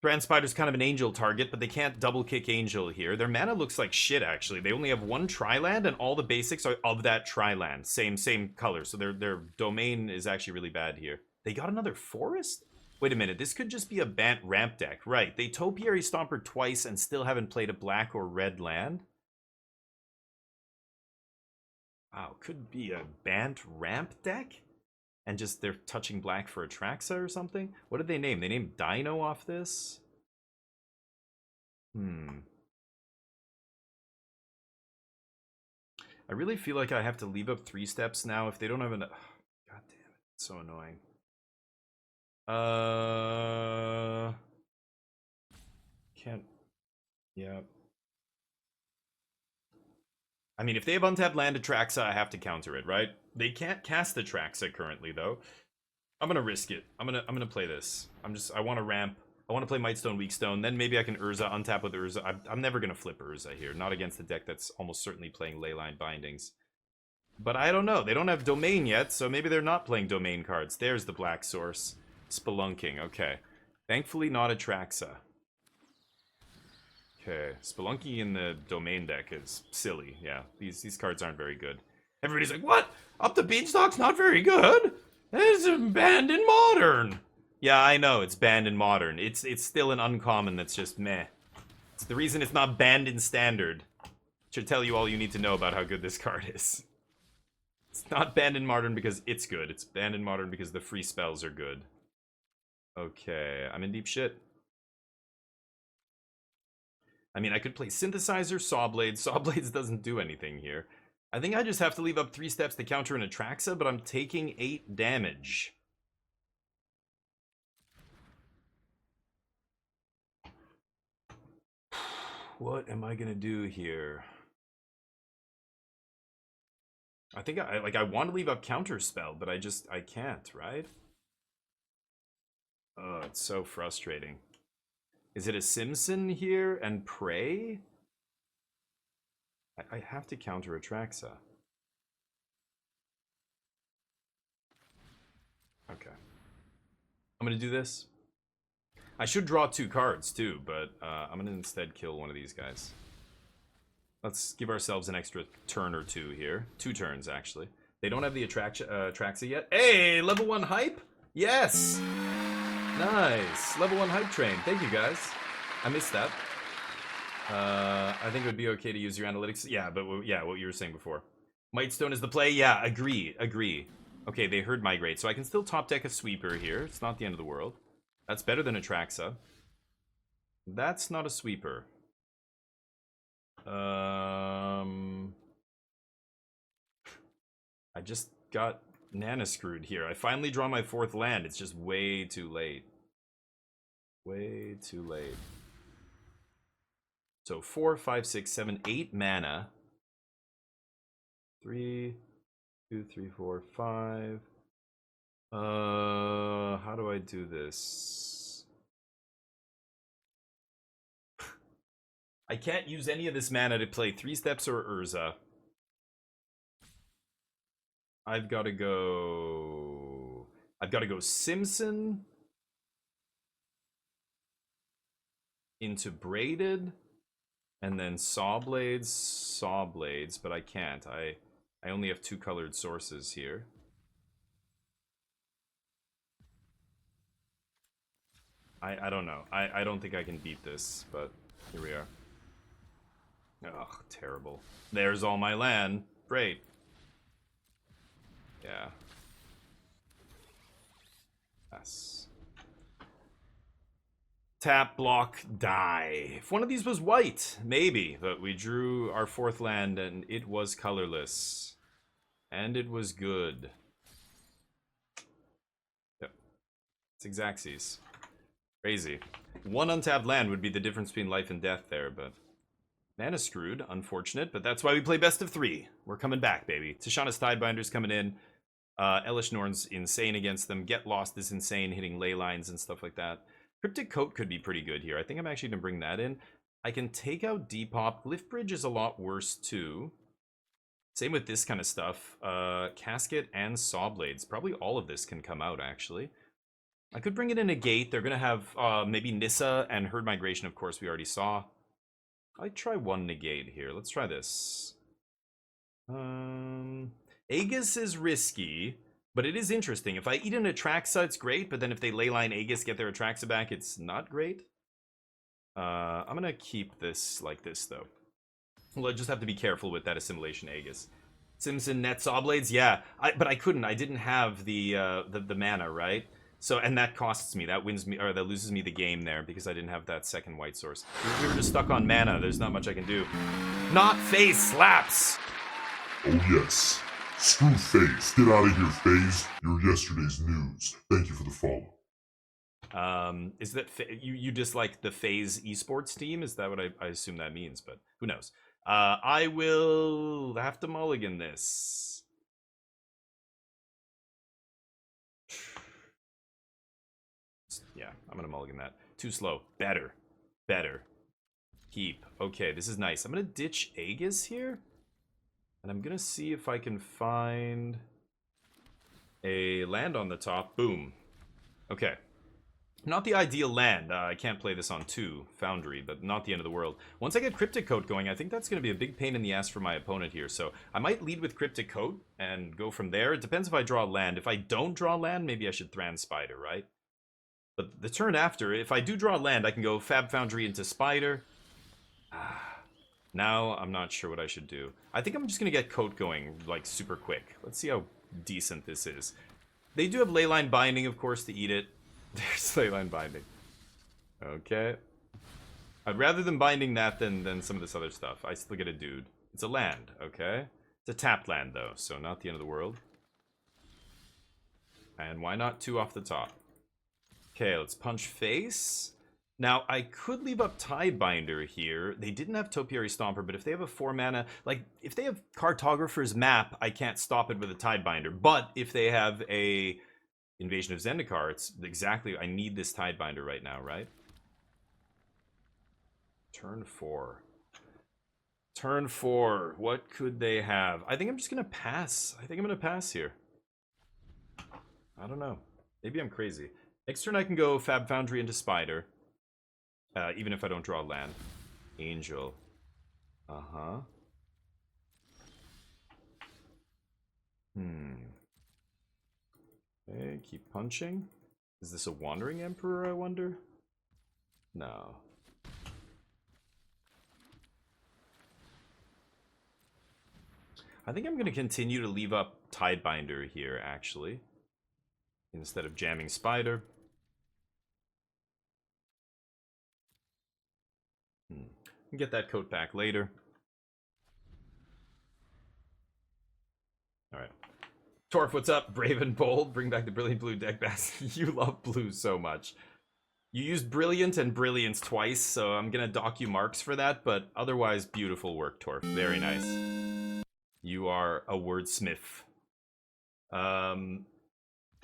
Thran Spider's kind of an Angel target, but they can't double kick Angel here. Their mana looks like shit, actually. They only have one tri-land, and all the basics are of that tri-land. Same color, so their domain is actually really bad here. They got another forest? Wait a minute, this could just be a Bant ramp deck. Right, they Topiary Stomper twice and still haven't played a black or red land? Wow, could be a Bant ramp deck? And just they're touching black for Atraxa or something? What did they name? They named Dino off this? I really feel like I have to leave up 3 steps now if they don't have enough. God damn it, it's so annoying. Can't. Yeah. I mean, if they have untapped land Atraxa, I have to counter it, right? They can't cast Atraxa currently, though. I'm gonna risk it. I'm gonna play this. I want to ramp. I want to play Mightstone, Weakstone. Then maybe I can Urza, untap with Urza. I'm never gonna flip Urza here. Not against a deck that's almost certainly playing Leyline Bindings. But I don't know. They don't have Domain yet, so maybe they're not playing Domain cards. There's the black source. Spelunking, okay. Thankfully not Atraxa. Okay, Spelunky in the Domain deck is silly. Yeah, these cards aren't very good. Everybody's like, what? Up the Beanstalk's not very good? It's banned in Modern. Yeah, I know, it's banned in Modern. It's still an uncommon that's just meh. It's the reason it's not banned in Standard. Should tell you all you need to know about how good this card is. It's not banned in Modern because it's good. It's banned in Modern because the free spells are good. Okay, I'm in deep shit. I mean, I could play Synthesizer, Sawblades. Sawblades doesn't do anything here. I think I just have to leave up 3 steps to counter an Atraxa, but I'm taking 8 damage. What am I gonna do here? I think I want to leave up Counterspell, but I can't, right? Oh, it's so frustrating. Is it a Simpson here and Prey? I have to counter Atraxa. Okay. I'm gonna do this. I should draw 2 cards too, but I'm gonna instead kill one of these guys. Let's give ourselves an extra turn or 2 here. 2 turns, actually. They don't have the Atraxa yet. Hey, level 1 hype? Yes! Nice. Level 1 hype train. Thank you, guys. I missed that. I think it would be okay to use your analytics. Yeah, but yeah, what you were saying before. Mightstone is the play? Yeah, agree. Okay, they heard Migrate, so I can still top deck a Sweeper here. It's not the end of the world. That's better than Atraxa. That's not a Sweeper. I just got nana screwed here. I finally draw my 4th land. It's just way too late. Way too late. So 4, 5, 6, 7, 8 mana. 3, 2, 3, 4, 5. How do I do this? I can't use any of this mana to play 3 steps or Urza. I've got to go Simpson into Braided, and then Sawblades, but I can't. I only have 2 colored sources here. I don't know. I don't think I can beat this, but here we are. Ugh, terrible. There's all my land. Great. Yeah. Yes. Tap, block, die. If one of these was white, maybe. But we drew our 4th land and it was colorless. And it was good. Yep. It's Xaxes. Crazy. One untapped land would be the difference between life and death there, but... Mana screwed, unfortunate, but that's why we play best of 3. We're coming back, baby. Tishana's Tidebinder's coming in. Elish Norn's insane against them. Get Lost is insane, hitting ley lines and stuff like that. Cryptic Coat could be pretty good here. I think I'm actually going to bring that in. I can take out Depop. Glyphbridge is a lot worse, too. Same with this kind of stuff. Casket and Sawblades. Probably all of this can come out, actually. I could bring it in a gate. They're going to have maybe Nissa and Herd Migration, of course, we already saw. I'd try one negate here. Let's try this. Aegis is risky. But it is interesting. If I eat an Atraxa, it's great. But then if they leyline Aegis, get their Atraxa back, it's not great. I'm going to keep this like this, though. Well, I just have to be careful with that Assimilation Aegis. Simpson, Net, Sawblades, yeah. But I couldn't. I didn't have the mana, right? So, and that costs me. That wins me, or that loses me the game there because I didn't have that second white source. We were just stuck on mana. There's not much I can do. Not face slaps! Oh, yes. Screw FaZe. Get out of here, FaZe. You're yesterday's news. Thank you for the follow. Is that you dislike the FaZe esports team? Is that what I assume that means? But who knows? I will have to mulligan this. Yeah, I'm gonna mulligan that. Too slow. Better. Better. Keep. Okay, this is nice. I'm gonna ditch Aegis here. And I'm going to see if I can find a land on the top. Boom. Okay. Not the ideal land. I can't play this on 2, Foundry, but not the end of the world. Once I get Cryptic Coat going, I think that's going to be a big pain in the ass for my opponent here. So I might lead with Cryptic Coat and go from there. It depends if I draw land. If I don't draw land, maybe I should Thran Spider, right? But the turn after, if I do draw land, I can go Fab Foundry into Spider. Now, I'm not sure what I should do. I think I'm just going to get Coat going, like, super quick. Let's see how decent this is. They do have Leyline Binding, of course, to eat it. There's Leyline Binding. Okay. I'd rather than binding that than some of this other stuff. I still get a dude. It's a land, okay? It's a tapped land, though, so not the end of the world. And why not 2 off the top? Okay, let's punch face. Now, I could leave up Tidebinder here. They didn't have Topiary Stomper, but if they have a 4 mana... Like, if they have Cartographer's Map, I can't stop it with a Tidebinder. But if they have a Invasion of Zendikar, it's exactly... I need this Tidebinder right now, right? Turn 4. Turn 4. What could they have? I think I'm just going to pass. I think I'm going to pass here. I don't know. Maybe I'm crazy. Next turn I can go Fab Foundry into Spider. Even if I don't draw land. Angel. Uh-huh. Okay, keep punching. Is this a Wandering Emperor, I wonder? No. I think I'm going to continue to leave up Tidebinder here, actually. Instead of jamming Spider. Get that coat back later. Alright. Torf, what's up? Brave and bold. Bring back the Brilliant Blue deck bass. You love blue so much. You used Brilliant and Brilliance twice, so I'm gonna dock you marks for that, but otherwise, beautiful work, Torf. Very nice. You are a wordsmith.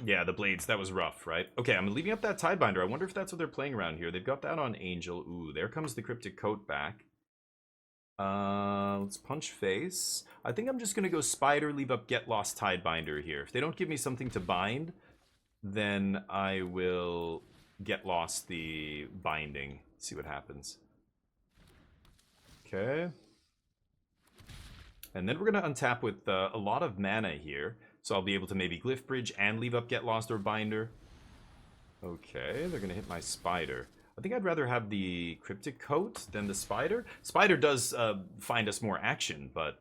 Yeah, the blades, that was rough, right? Okay, I'm leaving up that Tidebinder. I wonder if that's what they're playing around here. They've got that on Angel. Ooh, there comes the Cryptic Coat back. Let's punch face. I think I'm just gonna go Spider, leave up Get Lost Tidebinder here. If they don't give me something to bind, then I will Get Lost the binding. See what happens. Okay. And then we're gonna untap with a lot of mana here. So I'll be able to maybe Glyphbridge and leave up Get Lost or Binder. Okay, they're gonna hit my Spider. I think I'd rather have the Cryptic Coat than the Spider. Spider does find us more action, but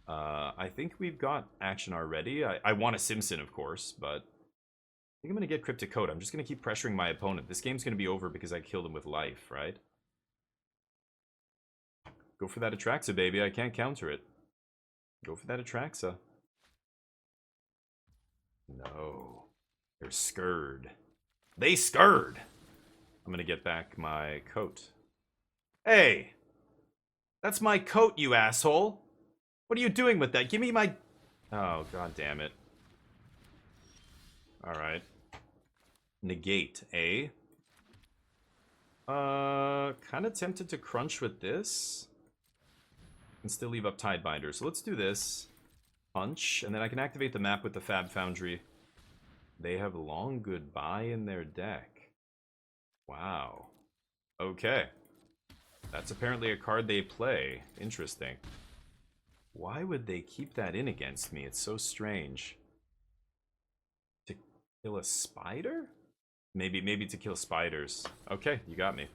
I think we've got action already. I want a Simpson, of course, but think I'm going to get Cryptic Coat. I'm just going to keep pressuring my opponent. This game's going to be over because I killed him with life, right? Go for that Atraxa, baby. I can't counter it. Go for that Atraxa. No. They're scared. They scared! I'm going to get back my coat. Hey! That's my coat, you asshole! What are you doing with that? Give me my... Oh, god damn it. Alright. Negate, eh? Kind of tempted to crunch with this. And still leave up Tidebinder. So let's do this. Punch, and then I can activate the map with the Fab Foundry. They have Long Goodbye in their deck. Wow. Okay. That's apparently a card they play. Interesting. Why would they keep that in against me? It's so strange. To kill a spider? Maybe to kill spiders. Okay, you got me.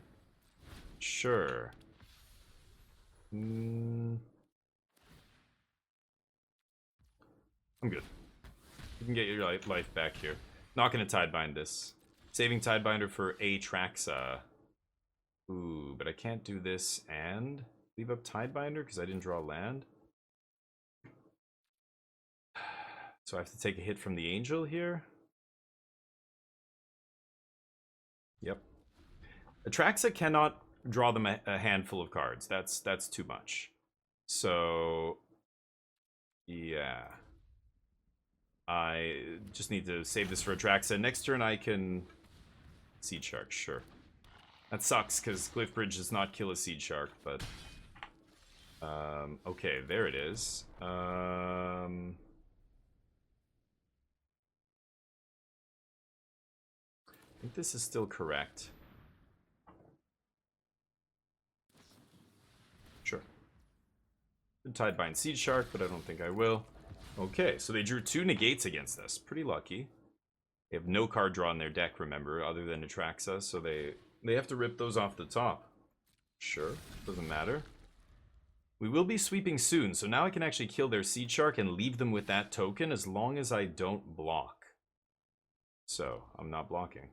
Sure. I'm good. You can get your life back here. Not gonna Tidebind this. Saving Tidebinder for Atraxa. Ooh, but I can't do this and leave up Tidebinder because I didn't draw land. So I have to take a hit from the Angel here. Yep. Atraxa cannot draw them a handful of cards. That's too much. So yeah. I just need to save this for Atraxa. Next turn I can Seed Shark, sure. That sucks because Glyphbridge does not kill a Seed Shark, but okay, there it is. I think this is still correct. Sure. Could Tidebind Seed Shark, but I don't think I will. Okay, so they drew 2 negates against us. Pretty lucky. They have no card draw in their deck, remember, other than Atraxa, so they have to rip those off the top. Sure, doesn't matter. We will be sweeping soon, so now I can actually kill their Seed Shark and leave them with that token as long as I don't block. So, I'm not blocking.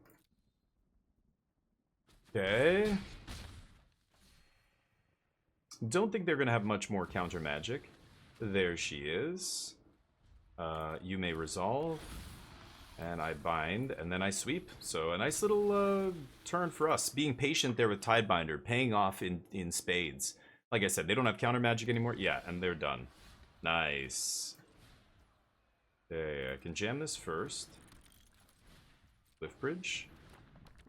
Okay. Don't think they're going to have much more counter magic. There she is. You may resolve. And I bind, and then I sweep. So a nice little turn for us. Being patient there with Tidebinder, paying off in spades. Like I said, they don't have counter magic anymore. Yeah, and they're done. Nice. Okay, I can jam this first. Glyphbridge.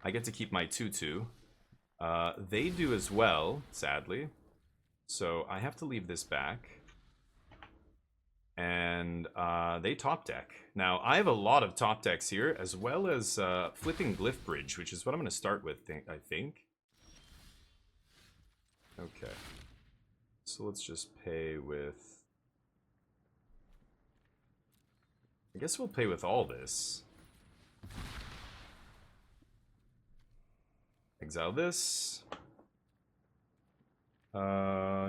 I get to keep my 2/2. They do as well, sadly. So I have to leave this back. And they top deck. Now, I have a lot of top decks here, as well as flipping Glyphbridge, which is what I'm going to start with, I think. Okay. So let's just pay with... I guess we'll pay with all this. Exile this.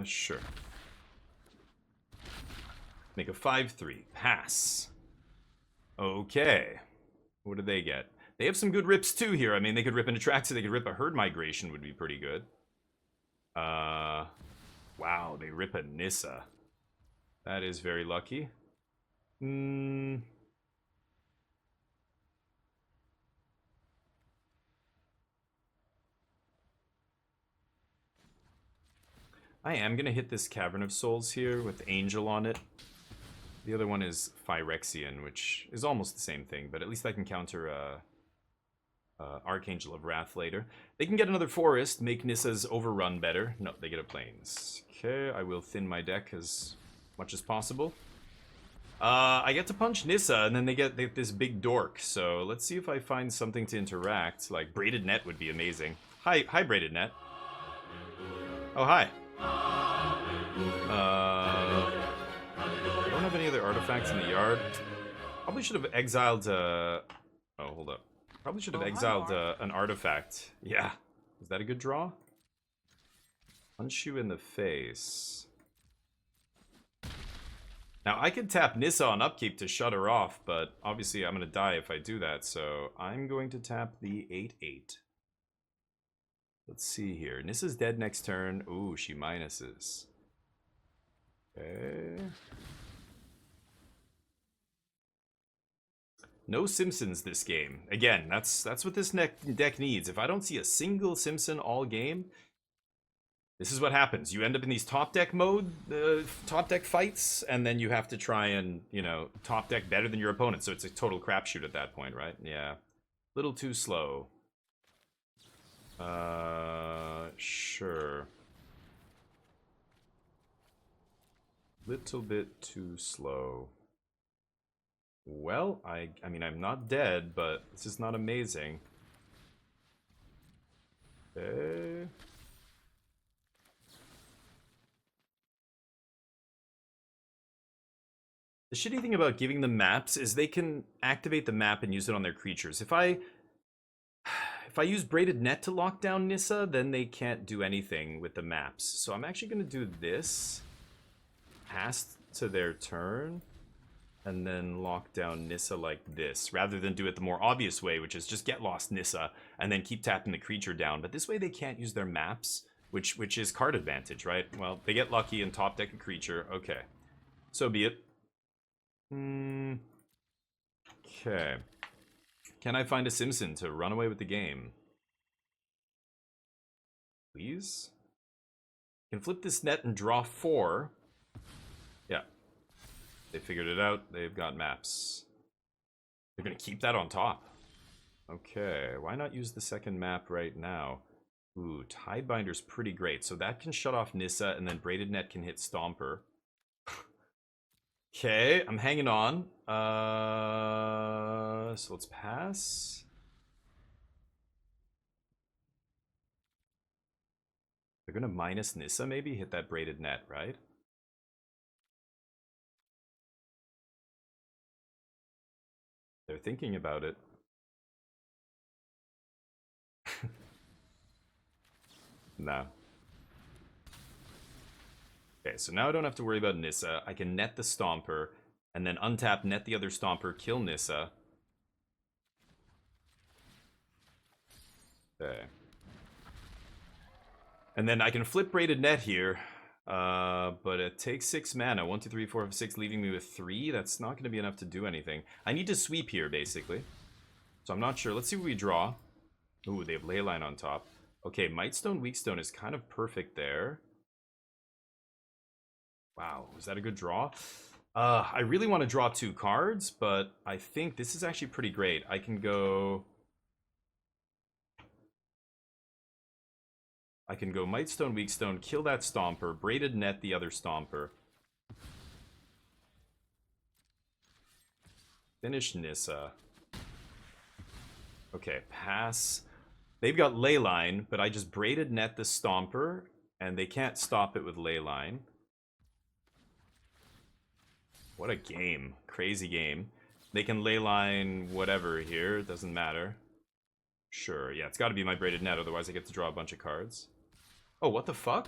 Sure. Make a 5/3. Pass. Okay. What do they get? They have some good rips too here. I mean, they could rip an Atraxa, they could rip a Herd Migration, would be pretty good. Wow, they rip a Nissa. That is very lucky. I am going to hit this Cavern of Souls here with Angel on it. The other one is Phyrexian, which is almost the same thing, but at least I can counter Archangel of Wrath later. They can get another Forest, make Nissa's Overrun better. No, they get a Plains. Okay, I will thin my deck as much as possible. I get to punch Nissa, and then they get this big dork, so let's see if I find something to interact. Like, Braided Net would be amazing. Hi, Braided Net. Oh, hi. I don't have any other artifacts in the yard. Probably should have exiled, oh, hold up. Probably should have exiled an artifact. Yeah. Is that a good draw? Punch you in the face. Now, I could tap Nissa on upkeep to shut her off, but obviously I'm going to die if I do that, so I'm going to tap the 8/8. Let's see here. Nissa's dead next turn. Ooh, she minuses. Okay. No Simpsons this game. Again, that's what this deck needs. If I don't see a single Simpson all game, this is what happens. You end up in these top deck top deck fights, and then you have to try and, you know, top deck better than your opponent. So it's a total crapshoot at that point, right? Yeah. Little too slow. Sure. Little bit too slow. Well, I mean, I'm not dead, but this is not amazing. Okay. The shitty thing about giving them maps is they can activate the map and use it on their creatures. If I use Braided Net to lock down Nissa, then they can't do anything with the maps. So I'm actually going to do this. Pass to their turn. And then lock down Nissa like this. Rather than do it the more obvious way, which is just get lost Nissa. And then keep tapping the creature down. But this way they can't use their maps. Which is card advantage, right? Well, they get lucky and top deck a creature. Okay. So be it. Okay. Can I find a Simpson to run away with the game? Please? Can flip this net and draw 4. Yeah. They figured it out. They've got maps. They're going to keep that on top. Okay. Why not use the second map right now? Ooh, Tidebinder's pretty great. So that can shut off Nissa, and then Braided Net can hit Stomper. Okay, I'm hanging on. So let's pass. They're gonna minus Nissa, maybe? Hit that Braided Net, right? They're thinking about it. No. Okay, so now I don't have to worry about Nissa. I can net the Stomper, and then untap, net the other Stomper, kill Nissa. Okay. And then I can flip Braided Net here, but it takes 6 mana. 1, 2, 3, 4, 5, 6, leaving me with 3. That's not going to be enough to do anything. I need to sweep here, basically. So I'm not sure. Let's see what we draw. Ooh, they have Leyline on top. Okay, Mightstone, Weakstone is kind of perfect there. Wow, was that a good draw? I really want to draw 2 cards, but I think this is actually pretty great. I can go Mightstone, Weakstone, kill that Stomper, Braided Net the other Stomper. Finish Nissa. Okay, pass. They've got Leyline, but I just Braided Net the Stomper, and they can't stop it with Leyline. What a game. Crazy game. They can Leyline whatever here. It doesn't matter. Sure, yeah, it's got to be my Braided Net, otherwise I get to draw a bunch of cards. Oh, what the fuck?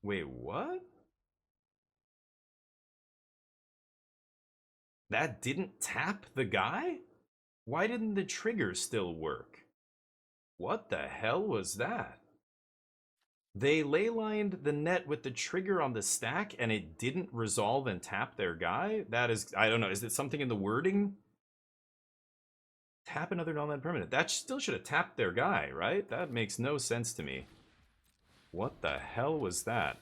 Wait, what? That didn't tap the guy? Why didn't the trigger still work? What the hell was that? They leylined the net with the trigger on the stack and it didn't resolve and tap their guy? That is, I don't know, is it something in the wording? Tap another non-land permanent. That still should have tapped their guy, right? That makes no sense to me. What the hell was that?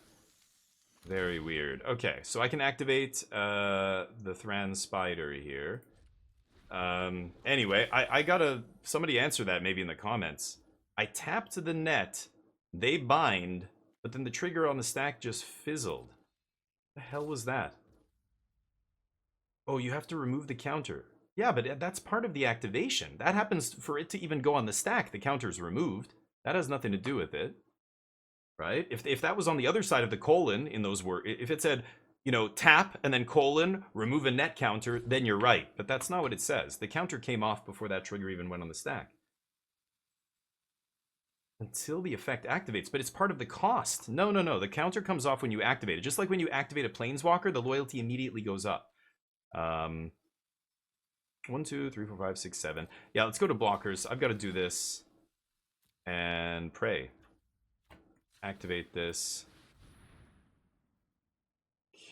Very weird. Okay, so I can activate the Thran Spider here. Anyway, I gotta... Somebody answer that maybe in the comments. I tapped the net, they bind, but then the trigger on the stack just fizzled. What the hell was that? Oh, you have to remove the counter. Yeah, but that's part of the activation. That happens for it to even go on the stack. The counter's removed. That has nothing to do with it. Right? If that was on the other side of the colon in those words, if it said, you know, tap and then colon, remove a net counter, then you're right. But that's not what it says. The counter came off before that trigger even went on the stack. Until the effect activates, but it's part of the cost. No, no, no. The counter comes off when you activate it. Just like when you activate a Planeswalker, the loyalty immediately goes up. 1, 2, 3, 4, 5, 6, 7. Yeah, let's go to blockers. I've got to do this. And pray. Activate this.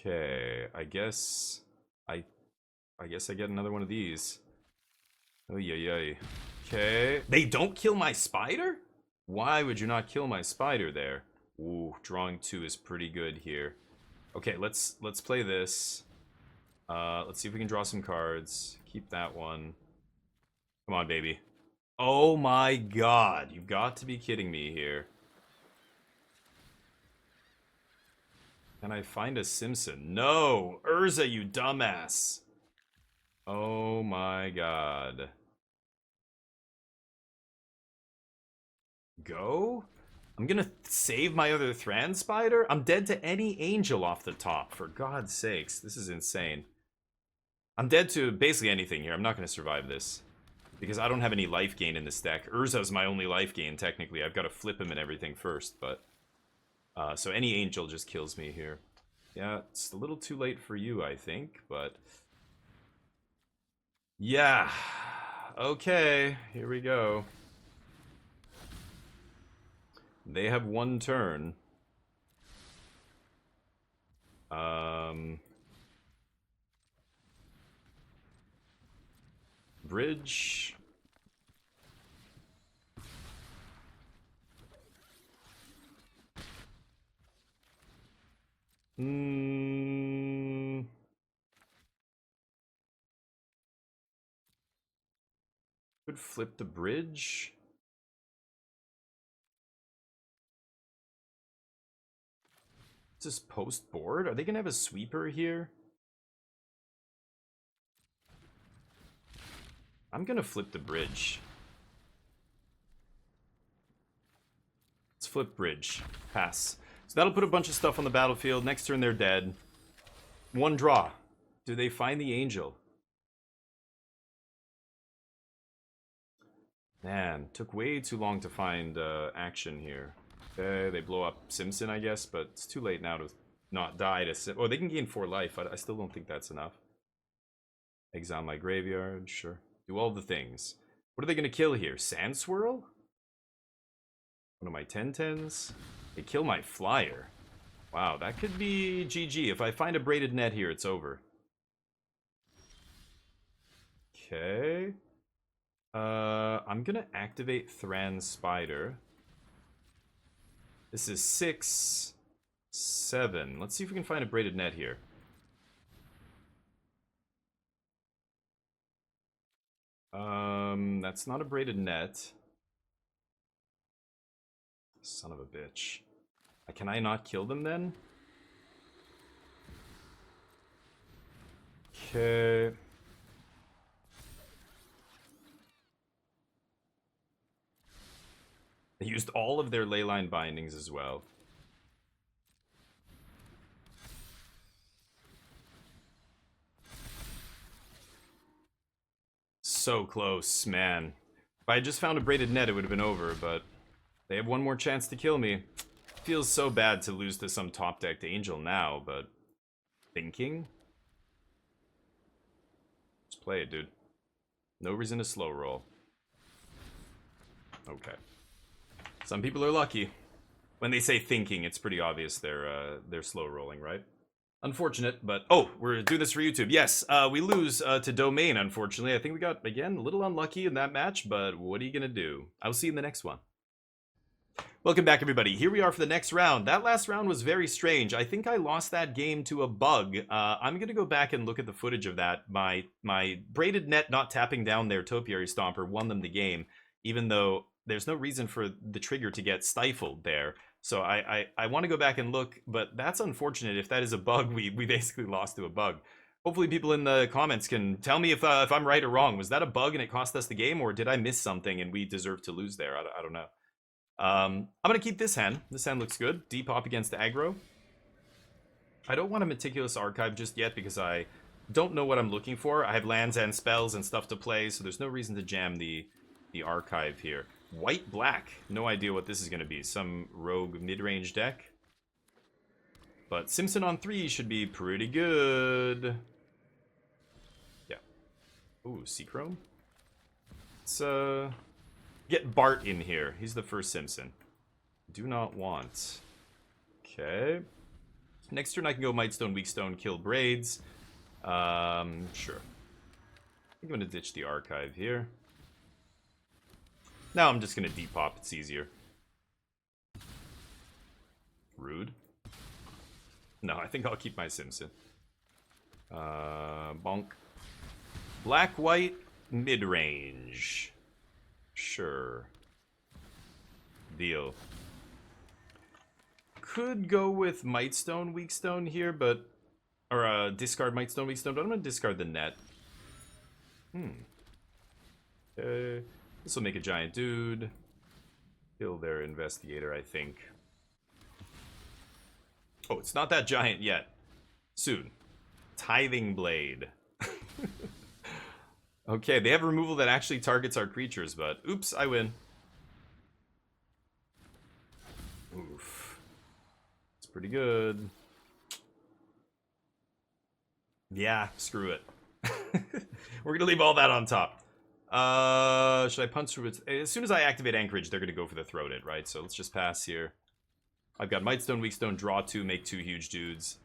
Okay, I guess I get another one of these. Oh yeah. Okay. They don't kill my spider? Why would you not kill my spider there? Ooh, drawing 2 is pretty good here. Okay, let's play this. Let's see if we can draw some cards. Keep that one. Come on, baby. Oh my god, you've got to be kidding me here. Can I find a Simpson? No! Urza, you dumbass! Oh my god. Go? I'm gonna save my other Thran Spider? I'm dead to any angel off the top, for God's sakes. This is insane. I'm dead to basically anything here. I'm not gonna survive this. Because I don't have any life gain in this deck. Urza's my only life gain, technically. I've got to flip him and everything first, but... so any angel just kills me here. Yeah, it's a little too late for you, I think, but... Yeah. Okay, here we go. They have 1 turn. Bridge. Could flip the bridge. Is this post board? Are they gonna have a sweeper here? I'm gonna flip the bridge. Let's flip bridge. Pass. So that'll put a bunch of stuff on the battlefield. Next turn they're dead. 1 draw. Do they find the angel? Man, took way too long to find action here. Okay, they blow up Simpson, I guess, but it's too late now to not die to... Oh, they can gain 4 life. I still don't think that's enough. Exile my graveyard, sure. Do all the things. What are they going to kill here? Sand Swirl? One of my 10/10s? They kill my flyer. Wow, that could be GG. If I find a Braided Net here, it's over. Okay. I'm gonna activate Thran Spider. This is 6, 7. Let's see if we can find a Braided Net here. That's not a Braided Net. Son of a bitch. Can I not kill them then? Okay. They used all of their leyline bindings as well. So close, man. If I had just found a Braided Net, it would have been over, but they have 1 more chance to kill me. Feels so bad to lose to some top-decked angel now, but... Thinking? Just play it, dude. No reason to slow roll. Okay. Some people are lucky. When they say thinking, it's pretty obvious they're slow rolling, right? Unfortunate, but... Oh, we're doing this for YouTube. Yes, we lose to Domain, unfortunately. I think we got, again, a little unlucky in that match, but what are you going to do? I'll see you in the next one. Welcome back, everybody. Here we are for the next round. That last round was very strange. I think I lost that game to a bug. I'm going to go back and look at the footage of that. My Braided Net not tapping down their Topiary Stomper won them the game, even though there's no reason for the trigger to get stifled there. So I want to go back and look, but that's unfortunate. If that is a bug, we basically lost to a bug. Hopefully people in the comments can tell me if I'm right or wrong. Was that a bug and it cost us the game, or did I miss something and we deserve to lose there? I don't know. I'm going to keep this hand. This hand looks good. Depop against aggro. I don't want a Meticulous Archive just yet because I don't know what I'm looking for. I have lands and spells and stuff to play, so there's no reason to jam the archive here. White-black. No idea what this is going to be. Some rogue mid-range deck. But Simpson on 3 should be pretty good. Yeah. Ooh, Seachrome? Let's get Bart in here. He's the first Simpson. Do not want. Okay. Next turn I can go Mightstone, Weakstone, kill Braids. Sure. I think I'm going to ditch the Archive here. Now I'm just going to depop. It's easier. Rude. No, I think I'll keep my Simpson. Bonk. Black-white, mid-range. Sure. Deal. Could go with Mightstone, Weakstone here, but... Or, discard Mightstone, Weakstone, but I'm gonna discard the net. This will make a giant dude. Kill their investigator, I think. Oh, it's not that giant yet. Soon. Tithing Blade. Okay, they have removal that actually targets our creatures, but... Oops, I win. Oof. It's pretty good. Yeah, screw it. We're gonna leave all that on top. Should I punch through it? As soon as I activate Anchorage, they're gonna go for the Throated, right? So let's just pass here. I've got Mightstone, Weakstone, draw 2, make 2 huge dudes.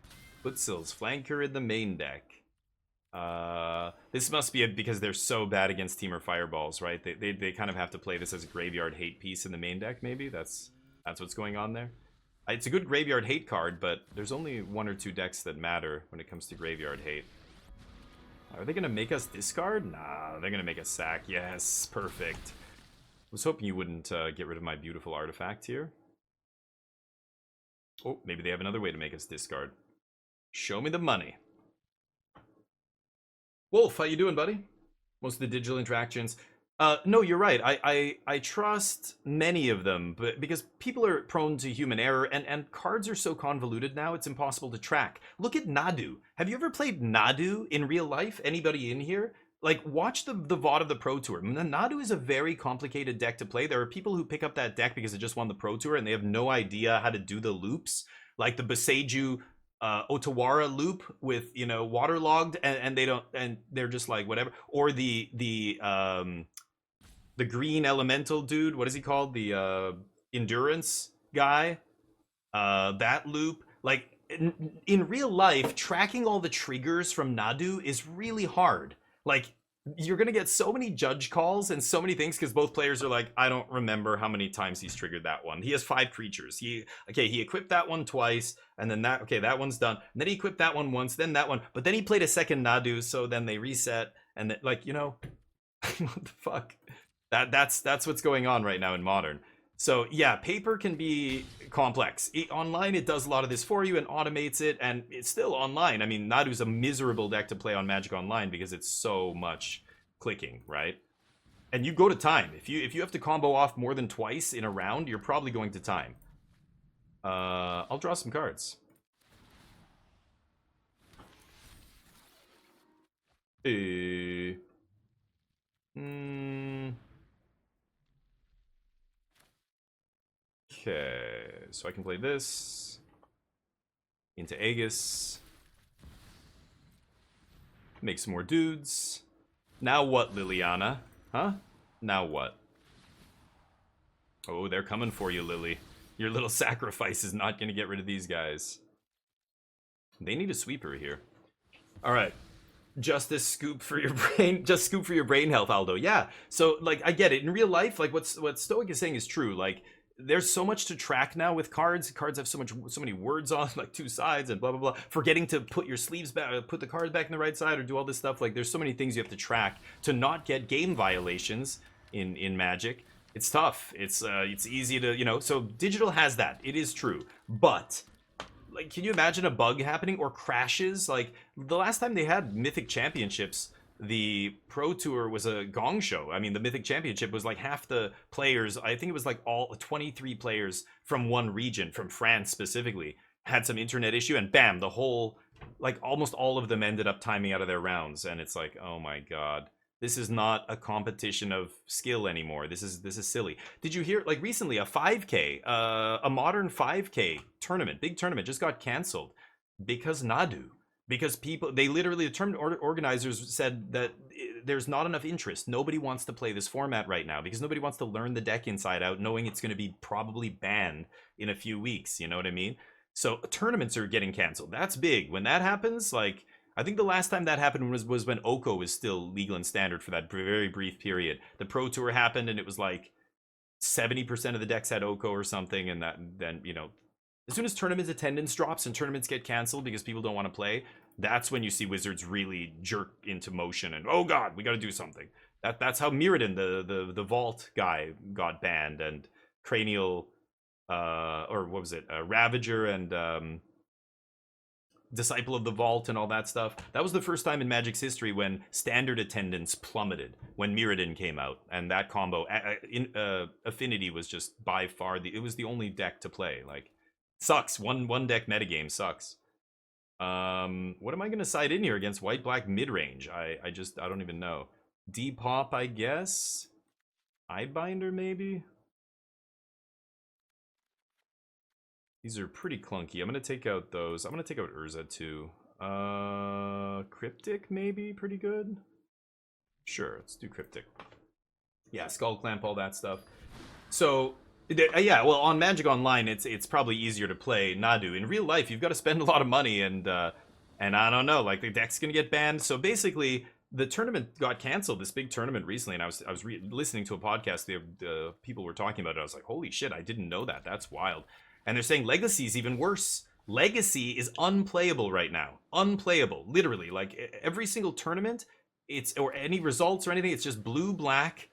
Footsills, Flanker in the main deck. This must be because they're so bad against Teamer Fireballs, right? They kind of have to play this as a graveyard hate piece in the main deck, maybe? That's what's going on there. It's a good graveyard hate card, but there's only 1 or 2 decks that matter when it comes to graveyard hate. Are they going to make us discard? Nah, they're going to make us sack. Yes, perfect. I was hoping you wouldn't get rid of my beautiful artifact here. Oh, maybe they have another way to make us discard. Show me the money. Wolf, how you doing, buddy? Most of the digital interactions. No, you're right. I trust many of them, but because people are prone to human error, and cards are so convoluted now, it's impossible to track. Look at Nadu. Have you ever played Nadu in real life? Anybody in here? Like, watch the VOD of the Pro Tour. Nadu is a very complicated deck to play. There are people who pick up that deck because it just won the Pro Tour, and they have no idea how to do the loops. Like the Boseiju Otawara loop with, you know, waterlogged, and they don't, and they're just like, whatever. Or the green elemental dude, what is he called? The endurance guy. That loop. Like, in real life, tracking all the triggers from Nadu is really hard. Like, you're gonna get so many judge calls and so many things because both players are like, I don't remember how many times he's triggered that one. He has 5 creatures. He equipped that one twice, and then that one's done. And then he equipped that one once, then that one, but then he played a second Nadu, so then they reset, and then, like, you know, what the fuck? That's what's going on right now in Modern. So yeah, paper can be complex. Online, it does a lot of this for you and automates it, and it's still online. I mean, Nadu's a miserable deck to play on Magic Online because it's so much clicking, right? And you go to time. If you have to combo off more than twice in a round, you're probably going to time. I'll draw some cards. Okay, so I can play this into Aegis, make some more dudes. Now what, Liliana? Huh? Now what? Oh, they're coming for you, Lily. Your little sacrifice is not going to get rid of these guys. They need a sweeper here. All right. Justice scoop for your brain. Just scoop for your brain health, Aldo. Yeah. So, like, I get it. In real life, like, what Stoic is saying is true. Like, there's so much to track now with cards. Cards have so many words on, like 2 sides and blah blah blah. Forgetting to put your sleeves back, put the cards back in the right side, or do all this stuff. Like, there's so many things you have to track to not get game violations in Magic. It's tough. It's easy to, you know. So digital has that. It is true, but, like, can you imagine a bug happening or crashes? Like, the last time they had Mythic Championships, the Pro Tour was a gong show. I mean, the Mythic Championship was like half the players, I think it was like all 23 players from one region, from France specifically, had some internet issue, and bam, the whole, like, almost all of them ended up timing out of their rounds. And it's like, oh my god. This is not a competition of skill anymore. This is silly. Did you hear, like, recently a 5K, a modern 5K tournament, big tournament, just got canceled because Nadu. Because people, they literally, the tournament organizers said that there's not enough interest. Nobody wants to play this format right now because nobody wants to learn the deck inside out, knowing it's going to be probably banned in a few weeks. You know what I mean? So tournaments are getting canceled. That's big. When that happens, like, I think the last time that happened was when Oko was still legal and standard for that very brief period. The Pro Tour happened, and it was like 70% of the decks had Oko or something, and that then, you know, as soon as tournaments attendance drops and tournaments get canceled because people don't want to play, that's when you see Wizards really jerk into motion and, oh god, we got to do something. That's how Mirrodin, the Vault guy, got banned, and Cranial, or what was it, Ravager and Disciple of the Vault and all that stuff. That was the first time in Magic's history when standard attendance plummeted when Mirrodin came out, and that combo Affinity was just by far it was the only deck to play. Like, sucks. One deck metagame sucks. What am I gonna side in here against white black mid range? I don't even know. Depop, I guess. Eyebinder maybe. These are pretty clunky. I'm gonna take out those. I'm gonna take out Urza too. Cryptic maybe pretty good. Sure, let's do Cryptic. Yeah, Skull Clamp, all that stuff. So yeah, well, on Magic Online, it's probably easier to play Nadu. In real life, you've got to spend a lot of money, and I don't know, like, the deck's gonna get banned. So basically, the tournament got canceled. This big tournament recently, and I was listening to a podcast. The people were talking about it. I was like, holy shit, I didn't know that. That's wild. And they're saying Legacy is even worse. Legacy is unplayable right now. Unplayable, literally. Like, every single tournament, or any results or anything, it's just blue-black.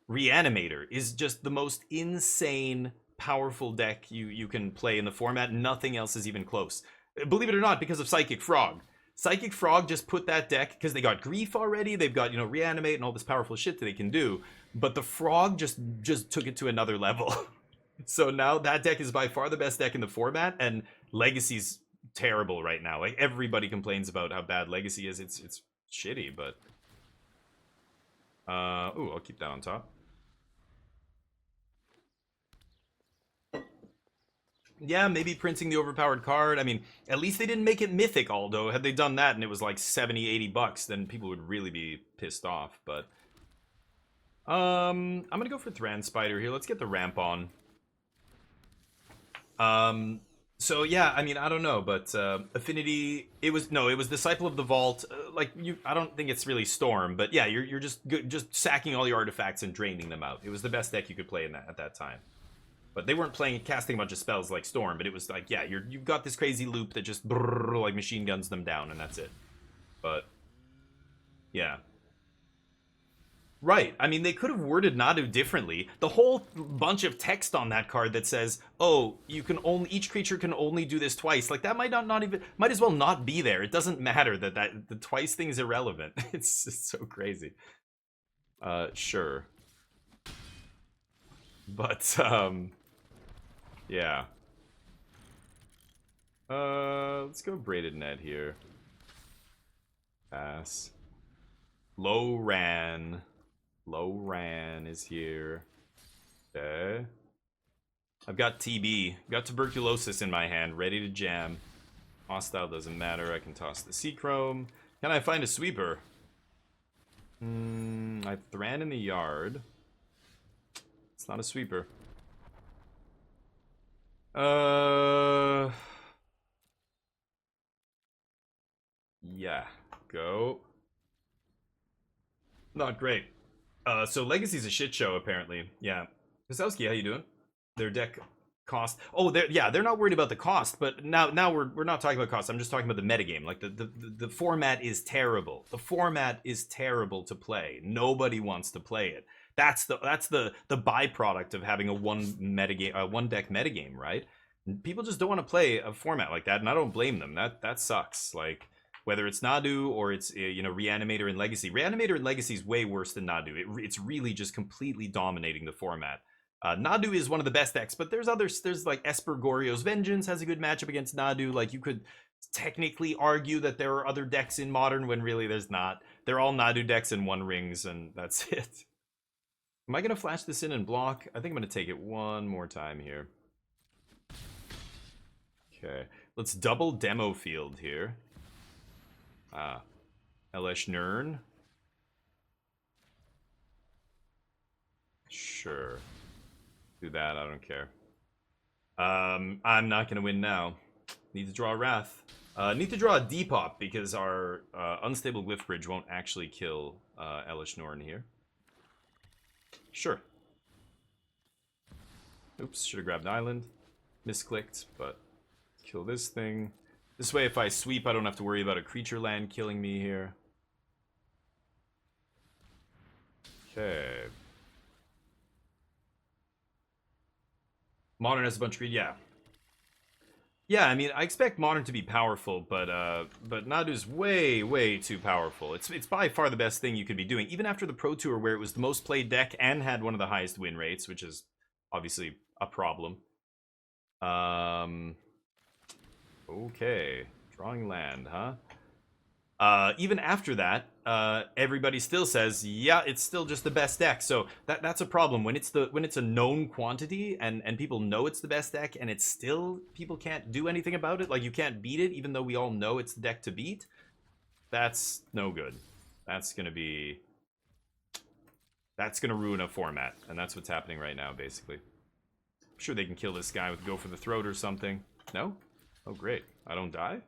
Reanimator is just the most insane, powerful deck you can play in the format. Nothing else is even close. Believe it or not, because of Psychic Frog. Psychic Frog just put that deck, because they got Grief already, they've got, you know, Reanimate and all this powerful shit that they can do, but the Frog just took it to another level. So now that deck is by far the best deck in the format, and Legacy's terrible right now. Like, everybody complains about how bad Legacy is. It's shitty, but ooh, I'll keep that on top. Yeah, maybe printing the overpowered card. I mean, at least they didn't make it mythic, Aldo. Had they done that and it was like 70, 80 bucks, then people would really be pissed off. But I'm gonna go for Thran Spider here. Let's get the ramp on. So yeah, I mean, I don't know, but Affinity, it was Disciple of the Vault. I don't think it's really Storm, but yeah, you're just sacking all your artifacts and draining them out. It was the best deck you could play at that time. But they weren't casting a bunch of spells like Storm, but it was like, yeah, you've got this crazy loop that just like machine guns them down, and that's it. But yeah. Right. I mean, they could have worded Nadu differently. The whole bunch of text on that card that says, "Oh, each creature can only do this twice." Like, that might as well not be there. It doesn't matter that the twice thing is irrelevant. It's just so crazy. Sure. But yeah. Let's go Braided Net here. Pass. Low Ran is here. Okay. I've got TB. Got Tuberculosis in my hand, ready to jam. Hostile doesn't matter. I can toss the Seachrome. Can I find a sweeper? I have Thran in the yard. It's not a sweeper. Yeah. Go. Not great. So Legacy's a shit show, apparently. Yeah. Kosowski, how you doing? Their deck cost. Oh, they're not worried about the cost, but now we're not talking about cost. I'm just talking about the metagame. Like, the format is terrible. The format is terrible to play. Nobody wants to play it. That's the byproduct of having a one deck metagame, right? People just don't want to play a format like that, and I don't blame them. That sucks. Like, whether it's Nadu or it's Reanimator and Legacy. Reanimator and Legacy is way worse than Nadu. It's really just completely dominating the format. Nadu is one of the best decks, but there's others. There's like Esper Goryo's Vengeance has a good matchup against Nadu. Like, you could technically argue that there are other decks in Modern when really there's not. They're all Nadu decks and 1 rings, and that's it. Am I going to flash this in and block? I think I'm going to take it one more time here. Okay. Let's double Demo Field here. Elesh Nern. Sure. Do that, I don't care. I'm not going to win now. Need to draw a Wrath. Need to draw a Depop because our Unstable Glyphbridge won't actually kill Elesh Norn here. Sure. Oops, should have grabbed Island. Misclicked, but kill this thing. This way, if I sweep, I don't have to worry about a creature land killing me here. Okay. Modern has a bunch of greed, yeah. Yeah, I mean, I expect Modern to be powerful, but Nadu's way, way too powerful. It's by far the best thing you could be doing, even after the Pro Tour, where it was the most played deck and had one of the highest win rates, which is obviously a problem. Okay, drawing land, huh? Even after that, everybody still says, yeah, it's still just the best deck. So that's a problem when it's a known quantity and people know it's the best deck and it's still people can't do anything about it. Like you can't beat it, even though we all know it's the deck to beat. That's no good. That's gonna ruin a format, and that's what's happening right now, basically. I'm sure they can kill this guy with Go for the Throat or something. No? Oh, great. I don't die?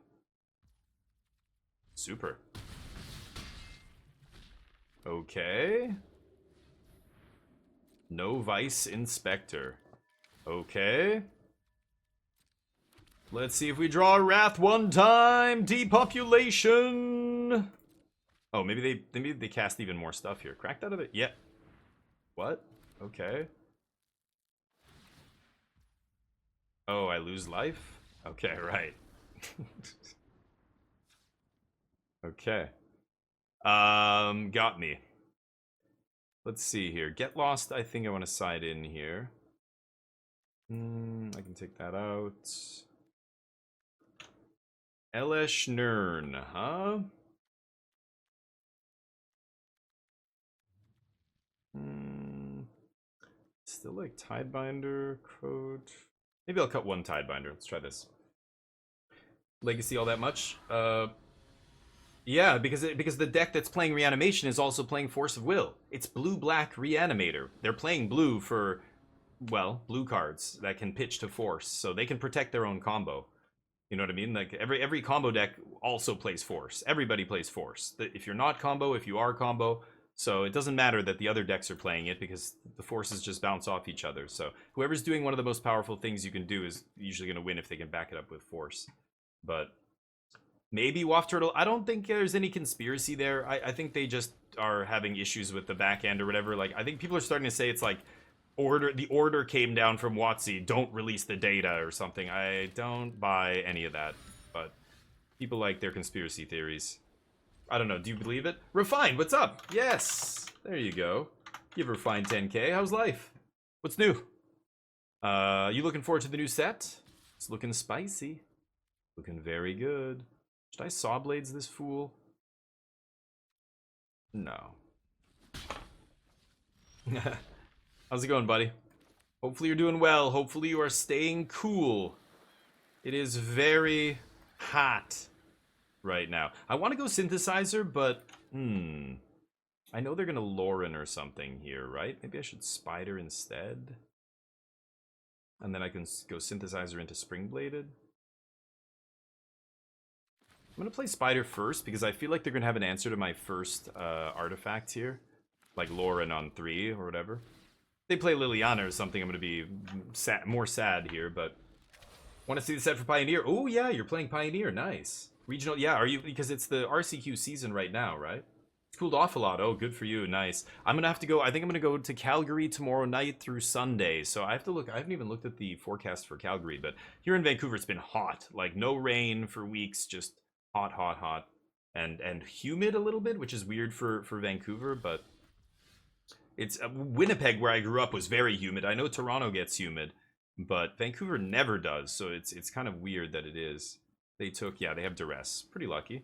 Super. Okay. No Vice Inspector. Okay. Let's see if we draw a Wrath one time. Depopulation. Oh, maybe they cast even more stuff here. Cracked out of it? Yeah. What? Okay. Oh, I lose life? Okay, right. Okay. Got me. Let's see here. Get Lost, I think I want to side in here. I can take that out. Elesh Nern, huh? Still like Tidebinder code. Maybe I'll cut one Tidebinder. Let's try this. Legacy all that much? Yeah, because the deck that's playing Reanimation is also playing Force of Will. It's blue-black Reanimator. They're playing blue for, well, blue cards that can pitch to Force, so they can protect their own combo. You know what I mean? Like every combo deck also plays Force. Everybody plays Force. If you're not combo, if you are combo, so it doesn't matter that the other decks are playing it because the forces just bounce off each other. So whoever's doing one of the most powerful things you can do is usually going to win if they can back it up with Force. But maybe Waft Turtle. I don't think there's any conspiracy there. I think they just are having issues with the back end or whatever. Like I think people are starting to say it's like the order came down from WotC. Don't release the data or something. I don't buy any of that. But people like their conspiracy theories. I don't know. Do you believe it? Refined, what's up? Yes. There you go. Give Refined 10K. How's life? What's new? You looking forward to the new set? It's looking spicy. Looking very good. Should I Sawblades this fool? No. How's it going, buddy? Hopefully you're doing well. Hopefully you are staying cool. It is very hot right now. I want to go Synthesizer, but I know they're gonna Lauren or something here, right? Maybe I should Spider instead. And then I can go Synthesizer into Spring-Bladed. I'm gonna play Spider first because I feel like they're gonna have an answer to my first artifact here. Like Lauren on 3 or whatever. If they play Liliana or something, I'm gonna be more sad here, but want to see the set for Pioneer? Oh yeah, you're playing Pioneer, nice. Regional, yeah, are you, because it's the RCQ season right now, right? It's cooled off a lot. Oh, good for you, nice. I'm gonna have to go, I think I'm gonna go to Calgary tomorrow night through Sunday, so I have to look. I haven't even looked at the forecast for Calgary, but here in Vancouver it's been hot, like no rain for weeks, just hot, hot, hot, and humid a little bit, which is weird for Vancouver, but it's Winnipeg, where I grew up, was very humid. I know Toronto gets humid, but Vancouver never does, so it's kind of weird that it is. They took, yeah, they have Duress. Pretty lucky.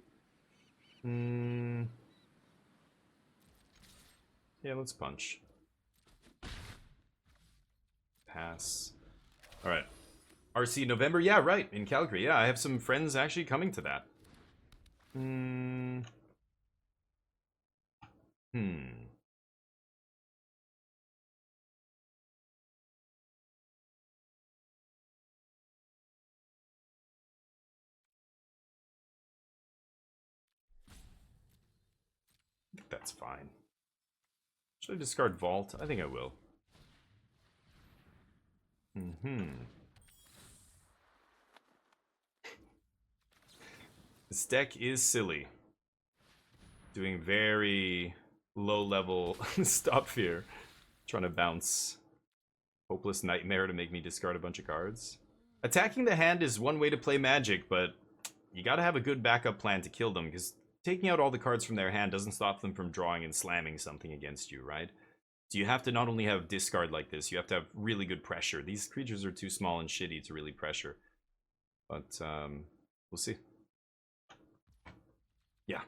Yeah, let's punch. Pass. Alright. RC November? Yeah, right. In Calgary. Yeah, I have some friends actually coming to that. Hmm. That's fine. Should I discard Vault? I think I will. This deck is silly. Doing very low-level stuff here. Trying to bounce Hopeless Nightmare to make me discard a bunch of cards. Attacking the hand is one way to play Magic, but you gotta have a good backup plan to kill them, because taking out all the cards from their hand doesn't stop them from drawing and slamming something against you, right? So you have to not only have discard like this, you have to have really good pressure. These creatures are too small and shitty to really pressure. But, we'll see. Yeah.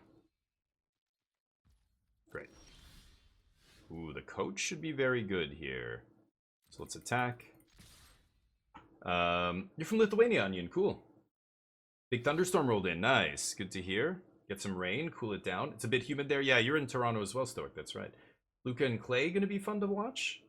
Great. Ooh, the coach should be very good here. So let's attack. You're from Lithuania, Onion. Cool. Big thunderstorm rolled in. Nice. Good to hear. Get some rain. Cool it down. It's a bit humid there. Yeah, you're in Toronto as well, Stoic. That's right. Luca and Clay going to be fun to watch?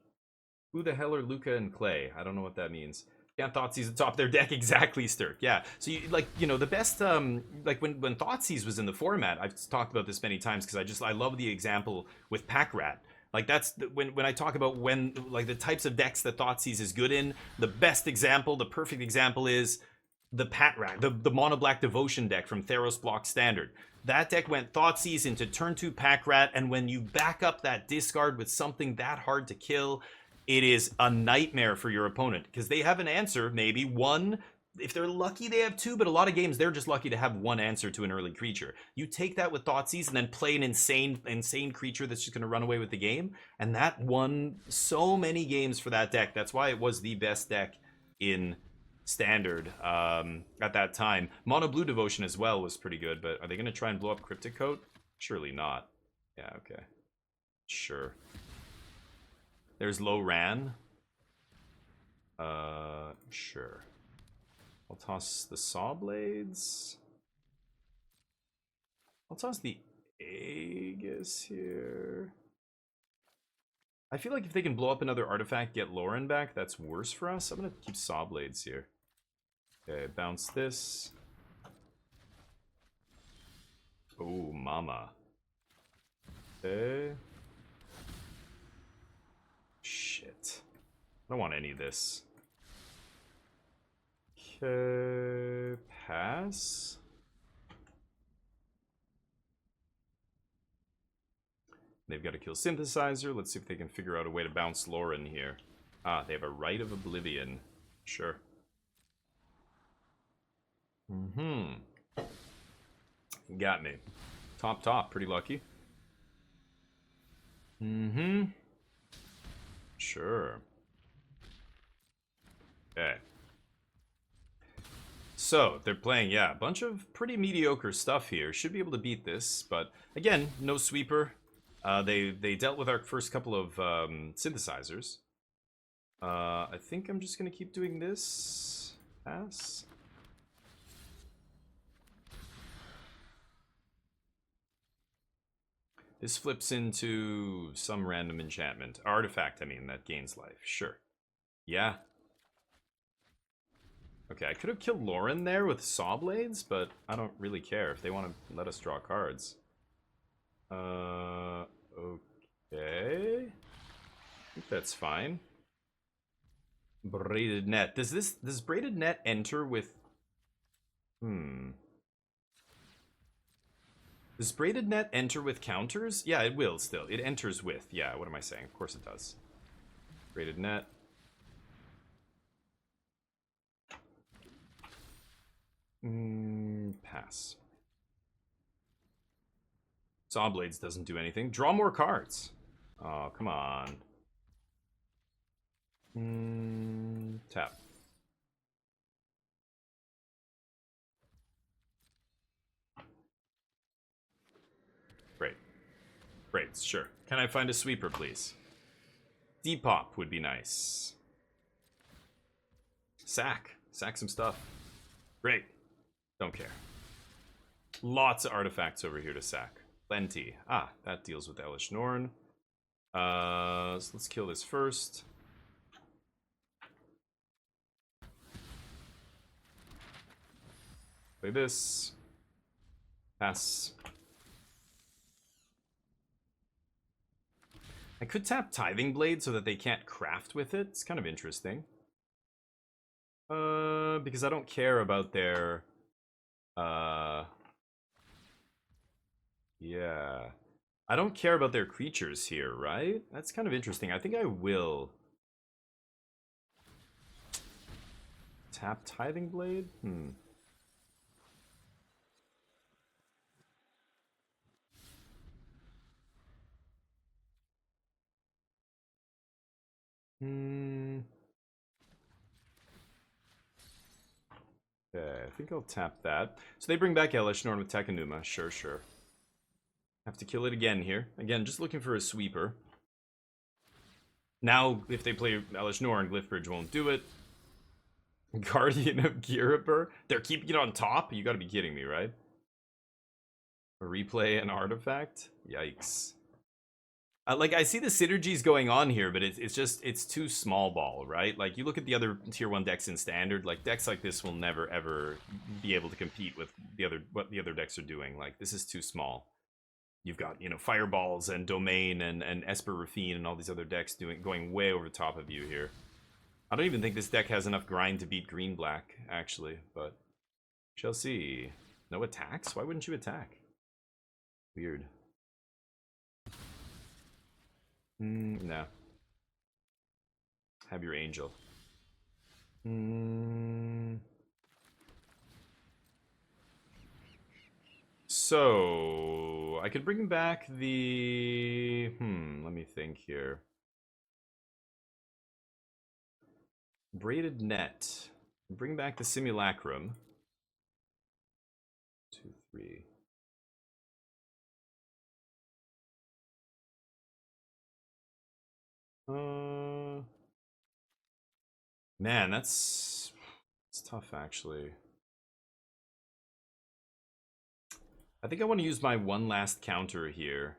Who the hell are Luca and Clay? I don't know what that means. Yeah, Thoughtseize atop their deck. Exactly, Sturk. Yeah. So, the best, like, when Thoughtseize was in the format, I've talked about this many times because I love the example with Pack Rat. Like, that's when I talk about the types of decks that Thoughtseize is good in, the best example, the perfect example is the Pat Rat, the Mono Black Devotion deck from Theros Block Standard. That deck went Thoughtseize into turn 2 Pack Rat, and when you back up that discard with something that hard to kill, it is a nightmare for your opponent, because they have an answer, maybe one. If they're lucky, they have two, but a lot of games, they're just lucky to have one answer to an early creature. You take that with Thoughtseize and then play an insane creature that's just going to run away with the game, and that won so many games for that deck. That's why it was the best deck in Standard at that time. Mono Blue Devotion as well was pretty good, but are they going to try and blow up Cryptic Coat? Surely not. Yeah, okay. Sure. There's Low Ran. Sure. I'll toss the Sawblades. I'll toss the Aegis here. I feel like if they can blow up another artifact, get Lauren back, that's worse for us. I'm gonna keep Sawblades here. Okay, bounce this. Oh, mama. Okay. Shit. I don't want any of this. Okay, pass. They've got to kill Synthesizer. Let's see if they can figure out a way to bounce Lauren here. Ah, they have a Rite of Oblivion. Sure. Got me. Top. Pretty lucky. Sure. Okay. So, they're playing, yeah, a bunch of pretty mediocre stuff here. Should be able to beat this, but again, no sweeper. They dealt with our first couple of synthesizers. I think I'm just going to keep doing this. Pass. This flips into some random enchantment. Artifact, I mean, that gains life. Sure. Yeah. Okay, I could have killed Lauren there with Sawblades, but I don't really care if they want to let us draw cards. Okay. I think that's fine. Braided Net. Does Braided Net enter with... Does Braided Net enter with counters? Yeah, it will still. It enters with. Yeah, what am I saying? Of course it does. Braided Net. Pass. Sawblades doesn't do anything. Draw more cards. Oh, come on. Tap. Great. Great, sure. Can I find a sweeper, please? Depop would be nice. Sack. Sack some stuff. Great. Don't care. Lots of artifacts over here to sack. Plenty. Ah, that deals with Elish Norn. So let's kill this first. Play this. Pass. I could tap Tithing Blade so that they can't craft with it. It's kind of interesting. Because I don't care about their... Yeah. I don't care about their creatures here, right? That's kind of interesting. I think I will... Tap Tithing Blade? Okay, I think I'll tap that. So they bring back Elish Norn with Takenuma. Sure, sure. Have to kill it again here. Again, just looking for a sweeper. Now, if they play Elish Norn, Glyphbridge won't do it. Guardian of Girapur? They're keeping it on top? You gotta be kidding me, right? A replay an artifact? Yikes. Like, I see the synergies going on here, but it's too small ball, right? Like, you look at the other tier 1 decks in Standard, like, decks like this will never, ever be able to compete with what the other decks are doing. Like, this is too small. You've got, you know, Fireballs and Domain and Esper Rafine and all these other decks going way over the top of you here. I don't even think this deck has enough grind to beat Green-Black, actually, but shall see. No attacks? Why wouldn't you attack? Weird. No. Have your angel. So, I could bring back the... let me think here. Braided Net. Bring back the Simulacrum. 2, 3... Man, it's tough, actually. I think I want to use my one last counter here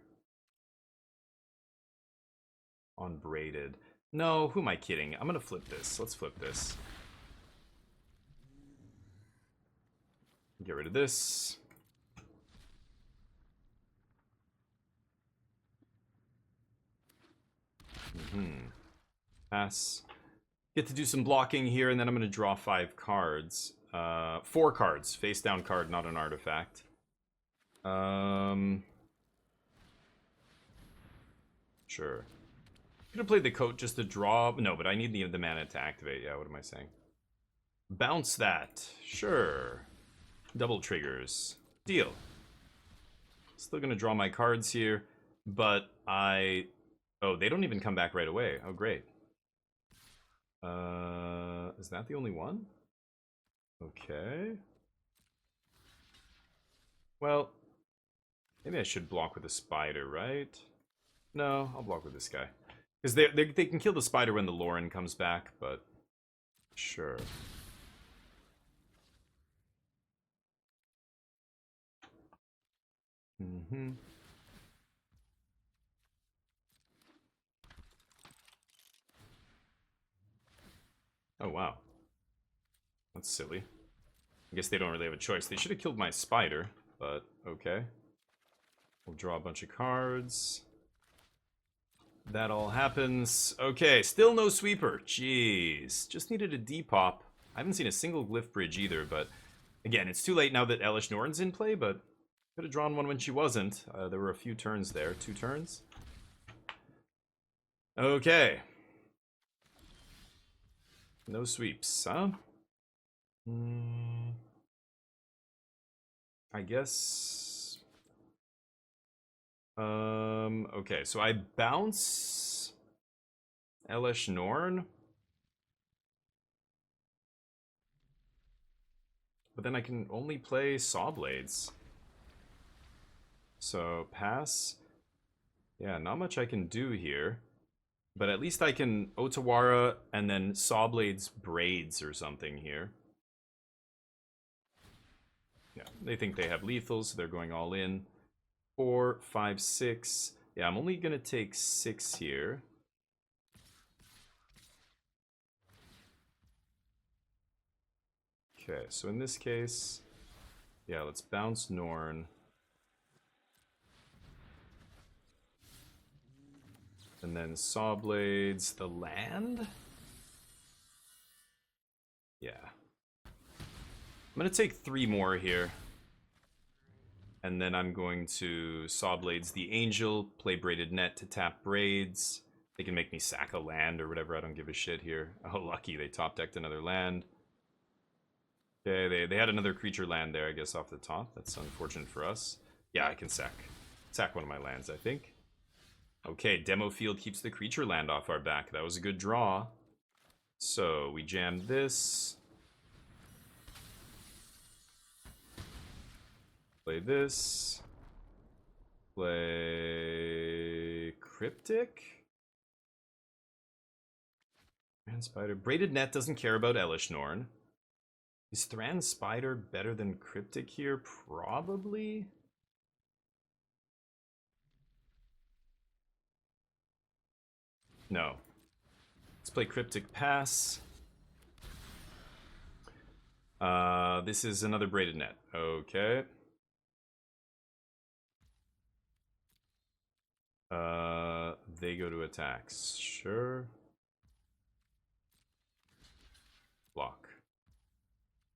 on Braided. No, who am I kidding? I'm gonna flip this. Let's flip this. Get rid of this. Pass. Get to do some blocking here, and then I'm going to draw 5 cards. 4 cards. Face down card, not an artifact. Sure. Could have played the coat just to draw. No, but I need the mana to activate. Yeah, what am I saying? Bounce that. Sure. Double triggers. Deal. Still going to draw my cards here, but Oh, they don't even come back right away. Oh, great. Is that the only one? Okay. Well, maybe I should block with a spider, right? No, I'll block with this guy. Because they can kill the spider when the Lauren comes back, but sure. Oh, wow. That's silly. I guess they don't really have a choice. They should have killed my spider, but okay. We'll draw a bunch of cards. That all happens. Okay, still no sweeper. Jeez. Just needed a depop. I haven't seen a single Glyphbridge either, but again, it's too late now that Elish Norn's in play, but could have drawn one when she wasn't. There were a few turns there. 2 turns. Okay. No sweeps, huh? I guess... okay, so I bounce... Elish Norn? But then I can only play Sawblades. So, pass. Yeah, not much I can do here. But at least I can Otawara and then Sawblades Braids or something here. Yeah, they think they have lethal, so they're going all in. 4, 5, 6. Yeah, I'm only going to take 6 here. Okay, so in this case, yeah, let's bounce Norn. And then Sawblades, the land? Yeah. I'm going to take 3 more here. And then I'm going to Sawblades the Angel, play Braided Net to tap Braids. They can make me sack a land or whatever, I don't give a shit here. Oh, lucky, they top-decked another land. Okay, they had another creature land there, I guess, off the top. That's unfortunate for us. Yeah, I can sack one of my lands, I think. Okay, Demo Field keeps the creature land off our back. That was a good draw. So, we jammed this. Play this. Play Cryptic. Thran Spider. Braided Net doesn't care about Elesh Norn. Is Thran Spider better than Cryptic here? Probably. No. Let's play Cryptic Pass. This is another Braided Net. Okay. They go to attacks. Sure. Block.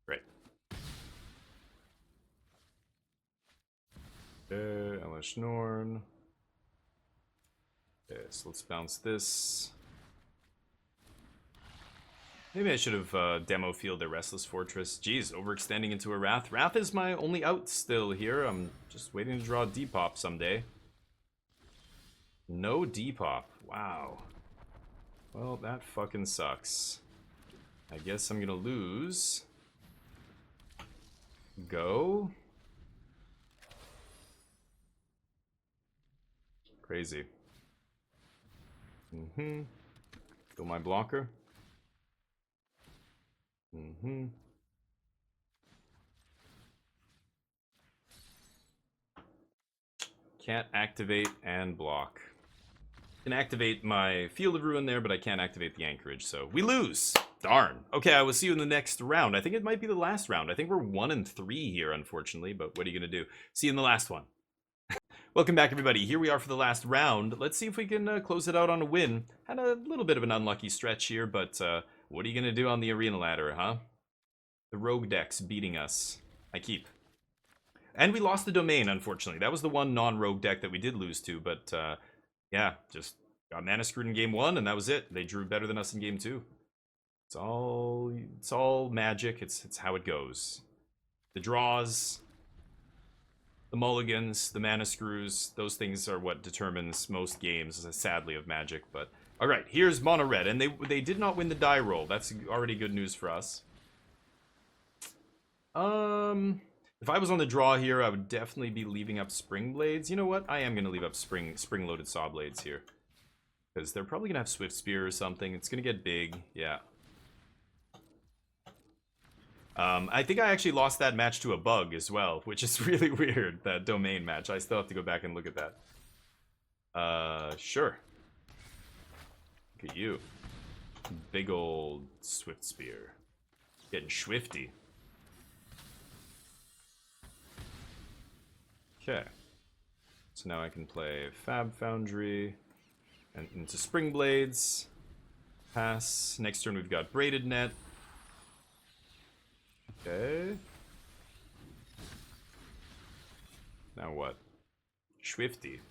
Great. Okay, Elesh Norn. Okay, so let's bounce this. Maybe I should have demo field the Restless Fortress. Jeez, overextending into a Wrath. Wrath is my only out still here. I'm just waiting to draw a Depop someday. No Depop. Wow. Well, that fucking sucks. I guess I'm gonna lose. Go. Crazy. Kill my blocker. Can't activate and block. Can activate my Field of Ruin there, but I can't activate the Anchorage, so we lose! Darn. Okay, I will see you in the next round. I think it might be the last round. I think we're 1-3 here, unfortunately, but what are you gonna do? See you in the last one. Welcome back, everybody. Here we are for the last round. Let's see if we can close it out on a win. Had a little bit of an unlucky stretch here, but what are you gonna do on the arena ladder, huh? The rogue deck's beating us. I keep. And we lost the domain, unfortunately. That was the one non-rogue deck that we did lose to, but yeah, just got mana screwed in game 1, and that was it. They drew better than us in game 2. It's all magic. It's how it goes. The draws, the mulligans, the mana screws, those things are what determines most games, sadly, of Magic. But all right, here's mono red, and they did not win the die roll. That's already good news for us. If I was on the draw here, I would definitely be leaving up Spring Blades. You know what? I am going to leave up Spring-Loaded Sawblades here. Because they're probably going to have Swift Spear or something. It's going to get big. Yeah. I think I actually lost that match to a bug as well, which is really weird, that domain match. I still have to go back and look at that. Sure. Look at you. Big old Swift Spear. Getting swifty. Okay, so now I can play Fab Foundry and into Spring Blades. Pass. Next turn we've got Braided Net. Okay. Now what? Swifty.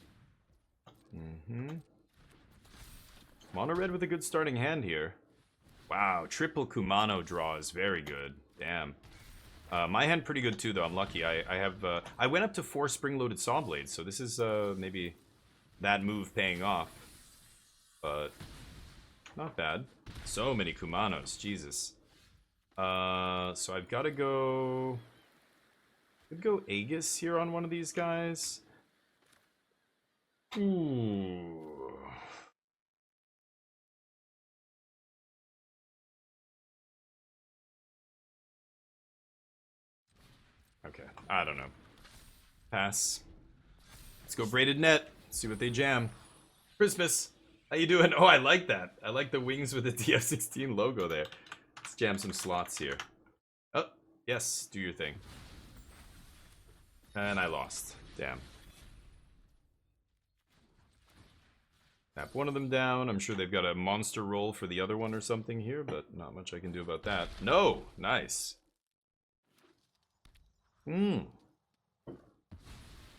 Mono red with a good starting hand here. Wow, triple Kumano draw is very good. Damn. My hand pretty good too, though. I'm lucky. I went up to 4 Spring-Loaded Sawblades, so this is maybe that move paying off. But not bad. So many Kumanos, Jesus. So I've got to go. Could go Aegis here on one of these guys. Ooh. Okay, I don't know. Pass. Let's go Braided Net. See what they jam. Christmas. How you doing? Oh, I like that. I like the wings with the TF16 logo there. Let's jam some slots here. Oh, yes. Do your thing. And I lost. Damn. Tap one of them down. I'm sure they've got a monster roll for the other one or something here, but not much I can do about that. No! Nice.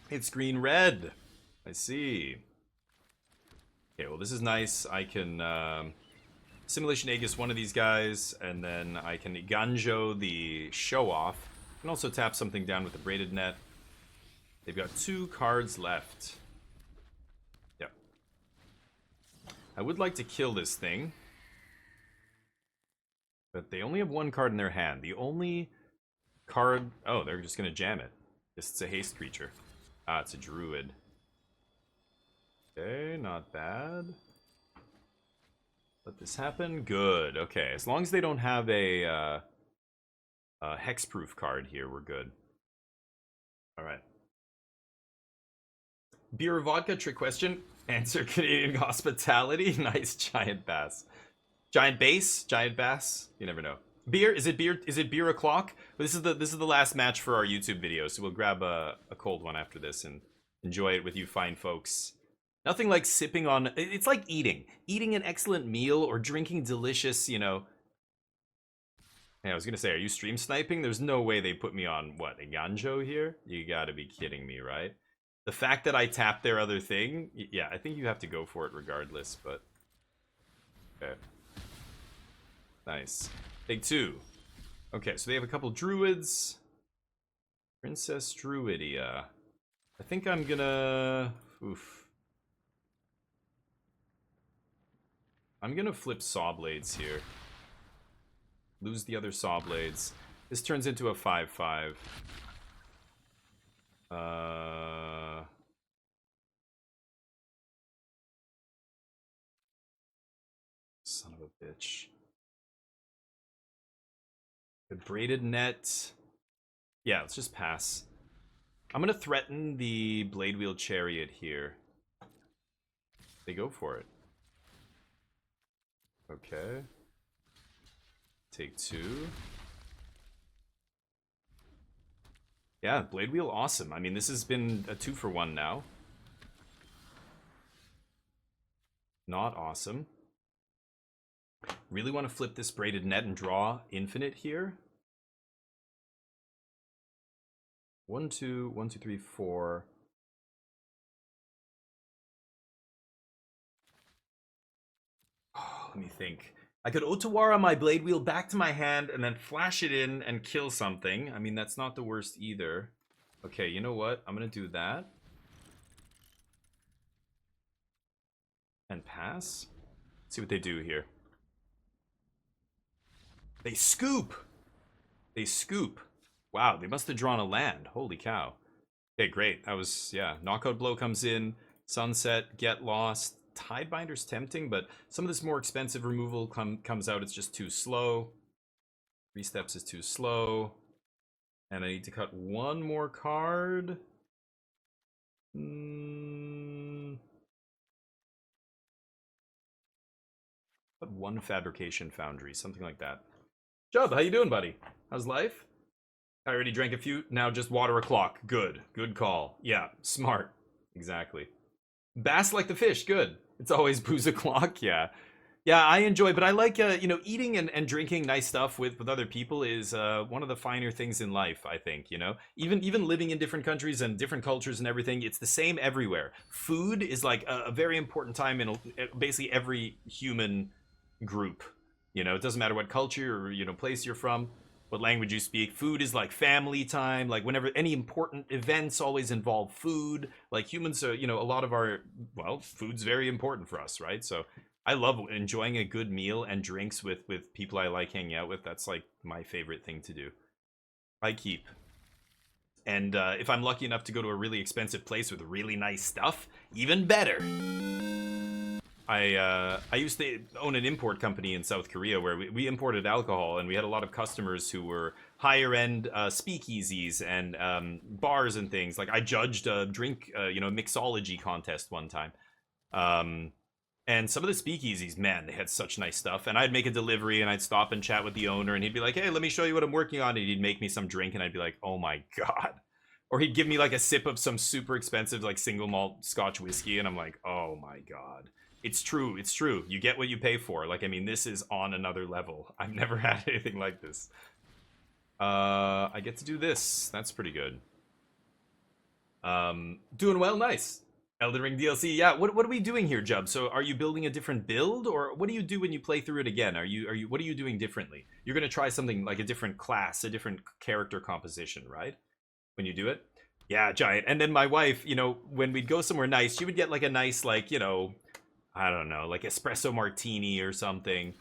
It's green-red. I see. Okay, well, this is nice. I can Assimilation Aegis one of these guys, and then I can Eiganjo the show-off. I can also tap something down with the Braided Net. They've got 2 cards left. Yep. I would like to kill this thing. But they only have 1 card in their hand. The only card... Oh, they're just going to jam it. It's a haste creature. Ah, it's a druid. Okay, not bad. Let this happen. Good. Okay, as long as they don't have a hexproof card here, we're good. All right. Beer or vodka? Trick question. Answer: Canadian hospitality. Nice giant bass. Giant bass? Giant bass? You never know. Beer? Is it beer? Is it beer o'clock? This is the last match for our YouTube video, so we'll grab a cold one after this and enjoy it with you fine folks. Nothing like sipping on... It's like eating. Eating an excellent meal or drinking delicious, you know... Yeah, I was gonna say, are you stream sniping? There's no way they put me on, what, Eiganjo here? You gotta be kidding me, right? The fact that I tapped their other thing... Yeah, I think you have to go for it regardless, but... Okay. Nice. Take 2. Okay, so they have a couple druids. Princess Druidia. I think I'm gonna... Oof. I'm gonna flip Sawblades here. Lose the other Sawblades. This turns into a 5/5. Son of a bitch. The Braided Net. Yeah, let's just pass. I'm gonna threaten the Blade Wheel Chariot here. They go for it. Okay. Take 2. Yeah, Blade Wheel, awesome. I mean, this has been a 2-for-1 now. Not awesome. Really want to flip this Braided Net and draw infinite here. 1, 2, 1, 2, 3, 4. Oh, let me think. I could Otawara my Blade Wheel back to my hand and then flash it in and kill something. I mean, that's not the worst either. Okay, you know what? I'm gonna do that. And pass. See what they do here. They scoop! They scoop. Wow, they must have drawn a land. Holy cow. Okay, great. That was, yeah. Knockout Blow comes in. Sunset, Get Lost. Tidebinder's tempting, but some of this more expensive removal comes out. It's just too slow. 3 steps is too slow. And I need to cut 1 more card. But 1 Fabrication Foundry, something like that. Chubb, how you doing, buddy? How's life? I already drank a few. Now just water a clock. Good. Good call. Yeah, smart. Exactly. Bass like the fish. Good. It's always booze o'clock. Yeah. Yeah, I enjoy, but I like, you know, eating and drinking nice stuff with other people is one of the finer things in life, I think, you know? Even living in different countries and different cultures and everything, it's the same everywhere. Food is like a very important time in basically every human group. You know, it doesn't matter what culture or, you know, place you're from, what language you speak. Food is like family time. Like whenever any important events always involve food. Like humans are, you know, a lot of our, well, food's very important for us, right? So I love enjoying a good meal and drinks with people I like hanging out with. That's like my favorite thing to do. I keep. And if I'm lucky enough to go to a really expensive place with really nice stuff, even better. I used to own an import company in South Korea where we imported alcohol, and we had a lot of customers who were higher end speakeasies and bars and things. Like I judged a drink, mixology contest one time. And some of the speakeasies, man, they had such nice stuff. And I'd make a delivery and I'd stop and chat with the owner, and he'd be like, hey, let me show you what I'm working on. And he'd make me some drink and I'd be like, oh my God. Or he'd give me like a sip of some super expensive like single malt Scotch whiskey, and I'm like, oh my God. It's true. It's true. You get what you pay for. Like, I mean, this is on another level. I've never had anything like this. I get to do this. That's pretty good. Doing well. Nice. Elden Ring DLC. Yeah. What are we doing here, Jub? So are you building a different build, or what do you do when you play through it again? What are you doing differently? You're going to try something like a different class, a different character composition, right? When you do it? Yeah, giant. And then my wife, when we'd go somewhere nice, she would get like a nice, like, I don't know, like espresso martini or something.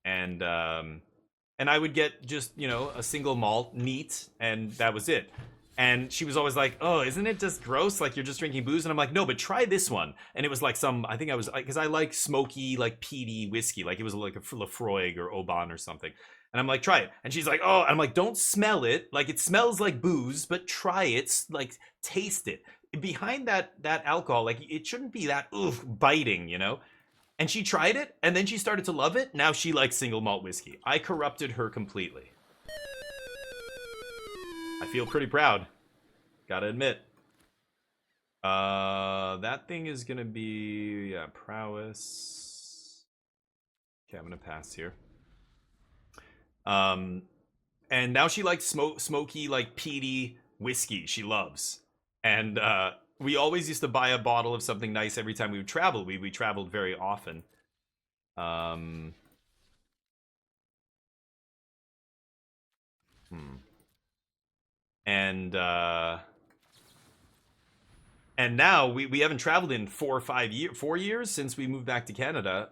And I would get just, a single malt, neat, and that was it. And she was always like, oh, isn't it just gross? Like, you're just drinking booze? And I'm like, no, but try this one. And it was like because I like smoky, like peaty whiskey. Like, it was like a Lafroig or Oban or something. And I'm like, try it. And she's like, oh, and I'm like, don't smell it. Like, it smells like booze, but try it. Like, taste it. Behind that alcohol, like, it shouldn't be that biting, And she tried it, and then she started to love it. Now she likes single malt whiskey. I corrupted her completely. I feel pretty proud. Gotta admit. That thing is gonna be, prowess. Okay, I'm gonna pass here. And now she likes smoky, like peaty whiskey. She loves. And we always used to buy a bottle of something nice every time we would travel. We traveled very often. And now we haven't traveled in 4 years since we moved back to Canada.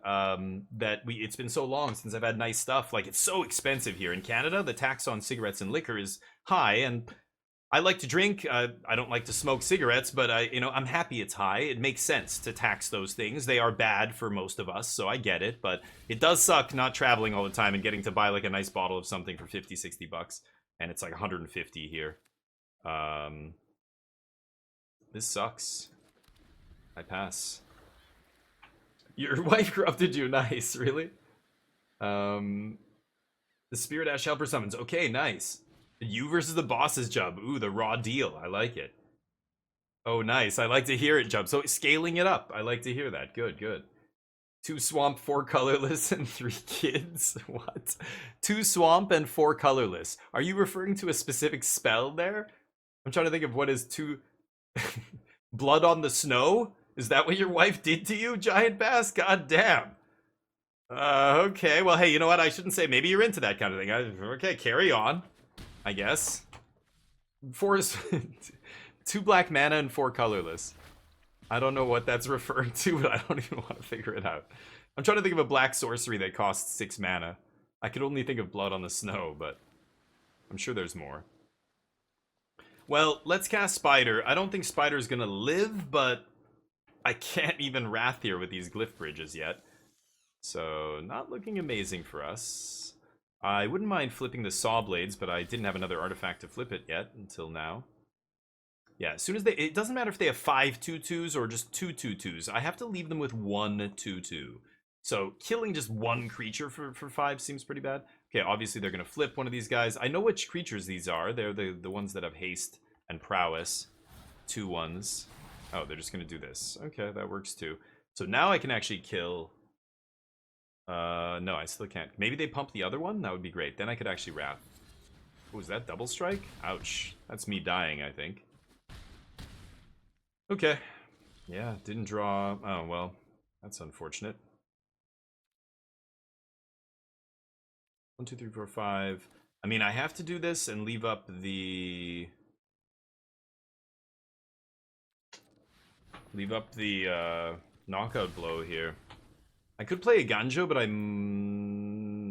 It's been so long since I've had nice stuff. Like, it's so expensive here in Canada. The tax on cigarettes and liquor is high, and I like to drink. I don't like to smoke cigarettes, but I'm happy it's high. It makes sense to tax those things. They are bad for most of us, so I get it. But it does suck not traveling all the time and getting to buy like a nice bottle of something for 50, 60 bucks, and it's like 150 here. This sucks. I pass. Your wife corrupted you. Nice, really? The Spirit Ash Helper summons. Okay, nice. You versus the boss's job. Ooh, the raw deal. I like it. Oh, nice. I like to hear it, Jub. So scaling it up. I like to hear that. Good, good. 2 swamp, 4 colorless, and 3 kids. What? 2 swamp and 4 colorless. Are you referring to a specific spell there? I'm trying to think of what is 2... Blood on the snow? Is that what your wife did to you, Giant Bass? God damn. Okay. Well, hey, you know what? I shouldn't say. Maybe you're into that kind of thing. Okay, carry on, I guess. 2 black mana and 4 colorless. I don't know what that's referring to, but I don't even want to figure it out. I'm trying to think of a black sorcery that costs 6 mana. I could only think of Blood on the Snow, but I'm sure there's more. Well, let's cast Spider. I don't think Spider's gonna live, but I can't even Wrath here with these Glyphbridges yet. So, not looking amazing for us. I wouldn't mind flipping the Sawblades, but I didn't have another artifact to flip it yet until now. Yeah, as soon as it doesn't matter if they have 5 2/2s or just 2 2/2s. I have to leave them with 1 2/2. So killing just 1 creature for 5 seems pretty bad. Okay, obviously they're going to flip one of these guys. I know which creatures these are. They're the ones that have haste and prowess. 2 ones. Oh, they're just going to do this. Okay, that works too. So now I can actually kill... no, I still can't. Maybe they pump the other one? That would be great. Then I could actually Wrath. Oh, is that double strike? Ouch. That's me dying, I think. Okay. Yeah, didn't draw... Oh, well. That's unfortunate. 1, 2, 3, 4, 5. I mean, I have to do this and leave up the... knockout blow here. I could play Eiganjo, but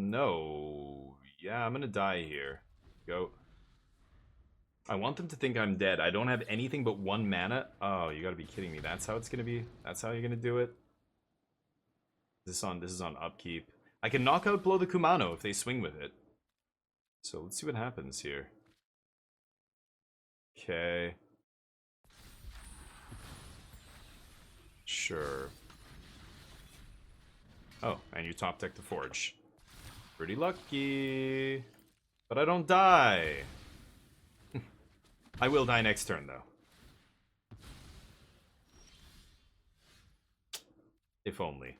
no. Yeah, I'm gonna die here. Go. I want them to think I'm dead. I don't have anything but 1 mana. Oh, you gotta be kidding me. That's how it's gonna be? That's how you're gonna do it? This is on upkeep. I can knock out Blow the Kumano if they swing with it. So let's see what happens here. Okay. Sure. Oh, and you top deck the Forge. Pretty lucky. But I don't die. I will die next turn, though. If only.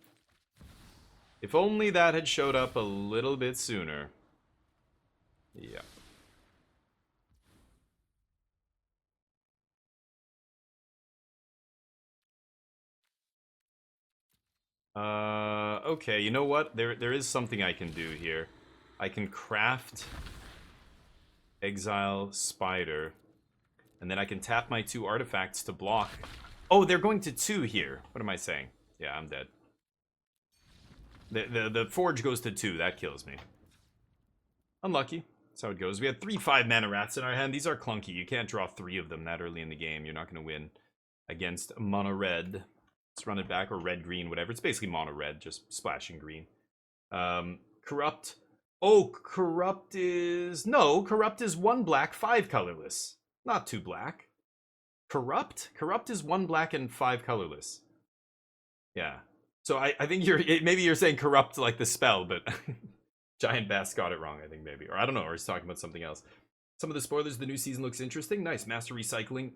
If only that had showed up a little bit sooner. Yeah. Okay, you know what? There is something I can do here. I can craft Exile Spider, and then I can tap my 2 artifacts to block. Oh, they're going to 2 here. What am I saying? Yeah, I'm dead. The Forge goes to 2. That kills me. Unlucky. That's how it goes. We had 3 5-mana rats in our hand. These are clunky. You can't draw 3 of them that early in the game. You're not going to win against mono red. Let's run it back, or red-green, whatever. It's basically mono-red, just splashing green. Corrupt. Oh, Corrupt is... No, Corrupt is 1 black, 5 colorless. Not 2 black. Corrupt? Corrupt is 1 black and 5 colorless. Yeah. So I think maybe you're saying Corrupt like the spell, but Giant Bass got it wrong, I think, maybe. Or I don't know, or he's talking about something else. Some of the spoilers of the new season looks interesting. Nice. Masterful recycling.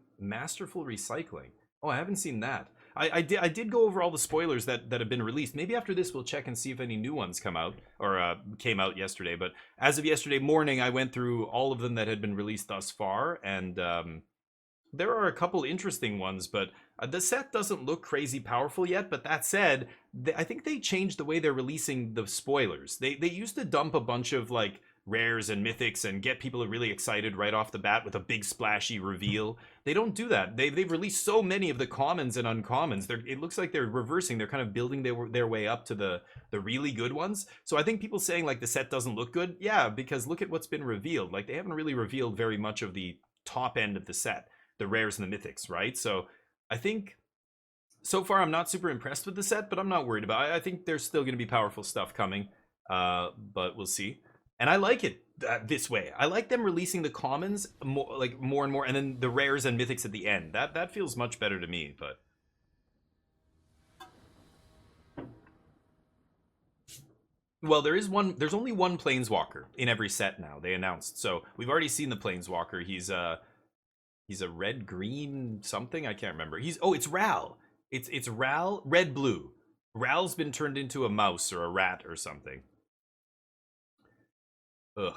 Oh, I haven't seen that. I did go over all the spoilers that have been released. Maybe after this we'll check and see if any new ones come out, or came out yesterday. But as of yesterday morning, I went through all of them that had been released thus far, and there are a couple interesting ones, but the set doesn't look crazy powerful yet. But that said, I think they changed the way they're releasing the spoilers. They used to dump a bunch of like rares and mythics and get people really excited right off the bat with a big splashy reveal. They don't do that. They've released so many of the commons and uncommons. It looks like they're reversing. They're kind of building their way up to the really good ones. So I think people saying like the set doesn't look good, yeah, because look at what's been revealed. Like they haven't really revealed very much of the top end of the set, the rares and the mythics, right? So I think so far I'm not super impressed with the set, but I'm not worried about it. I think there's still going to be powerful stuff coming, but we'll see. And I like it this way. I like them releasing the commons more and more, and then the rares and mythics at the end. That feels much better to me. But well, there's only one Planeswalker in every set now. They announced, so we've already seen the Planeswalker. He's a red green something. I can't remember. It's Ral. It's Ral red blue. Ral's been turned into a mouse or a rat or something. Ugh.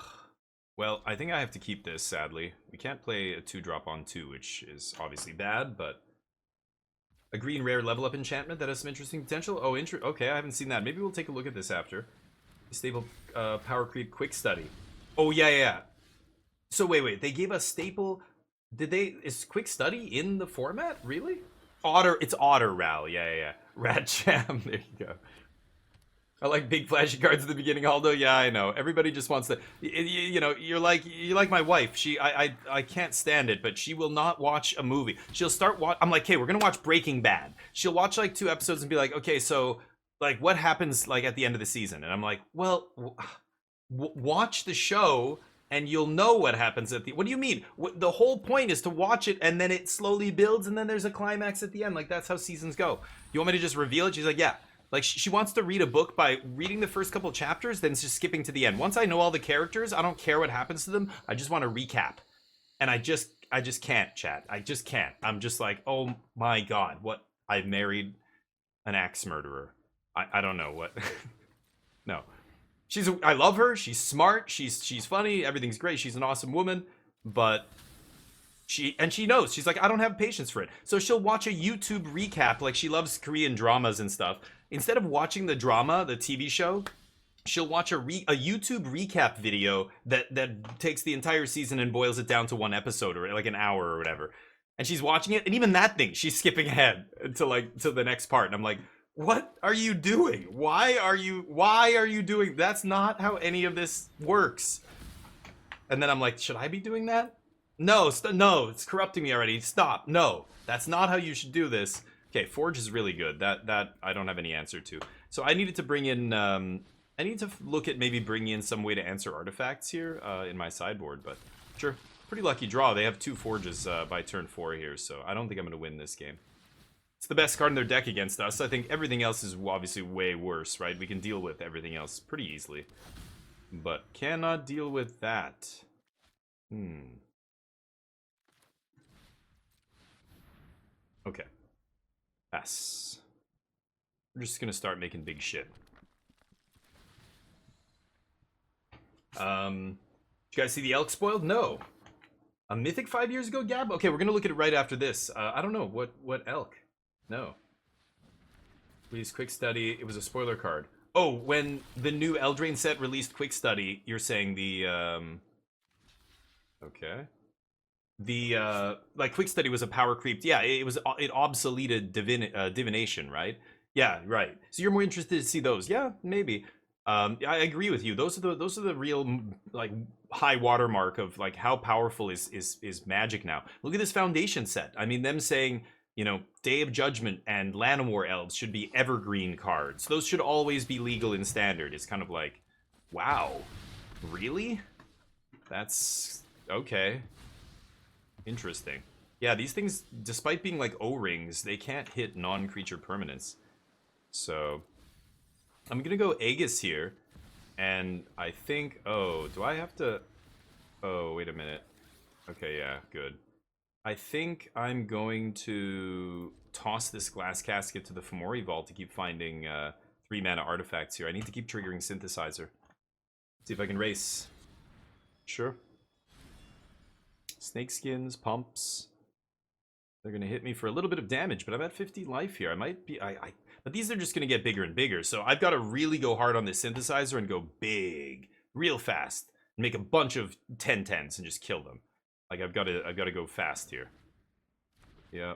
Well, I think I have to keep this, sadly. We can't play a 2-drop on 2, which is obviously bad, but... A green rare level up enchantment that has some interesting potential? Oh, okay, I haven't seen that. Maybe we'll take a look at this after. Staple power creep quick study. Oh, yeah. So, wait. They gave us staple... Is quick study in the format? Really? It's Otter Ral. Yeah. Rat Jam. There you go. I like big flashy cards at the beginning, Aldo. Yeah, I know. Everybody just wants to, you know, you're like my wife. I can't stand it, but she will not watch a movie. She'll start I'm like, okay, we're gonna watch Breaking Bad. She'll watch like 2 episodes and be like, okay, so like what happens like at the end of the season? And I'm like, well, watch the show and you'll know what happens at the. What do you mean? The whole point is to watch it and then it slowly builds and then there's a climax at the end. Like that's how seasons go. You want me to just reveal it? She's like, yeah. Like, she wants to read a book by reading the first couple chapters, then just skipping to the end. Once I know all the characters, I don't care what happens to them. I just want to recap. And I just can't, chat. I just can't. I'm just like, oh my god, what? I married an axe murderer. I don't know what. No. I love her. She's smart. She's funny. Everything's great. She's an awesome woman. But... She knows. She's like, I don't have patience for it. So she'll watch a YouTube recap. Like, she loves Korean dramas and stuff. Instead of watching the drama, the TV show, she'll watch a YouTube recap video that takes the entire season and boils it down to 1 episode or like an hour or whatever. And she's watching it, and even that thing, she's skipping ahead to the next part. And I'm like, what are you doing? Why are you doing? That's not how any of this works. And then I'm like, should I be doing that? No, no, it's corrupting me already. Stop. No, that's not how you should do this. Okay, Forge is really good. That I don't have any answer to. So I needed to bring in. I need to look at maybe bringing in some way to answer artifacts here in my sideboard. But sure, pretty lucky draw. They have 2 Forges by turn 4 here, so I don't think I'm going to win this game. It's the best card in their deck against us. I think everything else is obviously way worse, right? We can deal with everything else pretty easily, but cannot deal with that. Okay. Pass. We're just gonna start making big shit. Did you guys see the elk spoiled? No. A mythic 5 years ago, Gab? Okay, we're gonna look at it right after this. I don't know. What elk? No. Please, quick study. It was a spoiler card. Oh, when the new Eldraine set released quick study, you're saying the, okay. The, like, quick study was a power creep. Yeah, it obsoleted divination, right? Yeah, right. So you're more interested to see those. Yeah, maybe. I agree with you. Those are the real, like, high watermark of, like, how powerful is Magic now. Look at this Foundation set. I mean, them saying, you know, Day of Judgment and Llanowar Elves should be evergreen cards. Those should always be legal in Standard. It's kind of like, wow, really? That's okay. Interesting. Yeah, these things, despite being like O-rings, they can't hit non-creature permanents. So I'm gonna go Aegis here, and I think, oh, do I have to? Oh, wait a minute. Okay, yeah, good. I think I'm going to toss this Glass Casket to the Fomori Vault to keep finding 3 mana artifacts here. I need to keep triggering Synthesizer. See if I can race. Sure. Snakeskins, pumps. They're gonna hit me for a little bit of damage, but I'm at 50 life here. I might be, but these are just gonna get bigger and bigger. So I've got to really go hard on this Synthesizer and go big, real fast, and make a bunch of 10/10s and just kill them. Like I've got to go fast here. Yeah.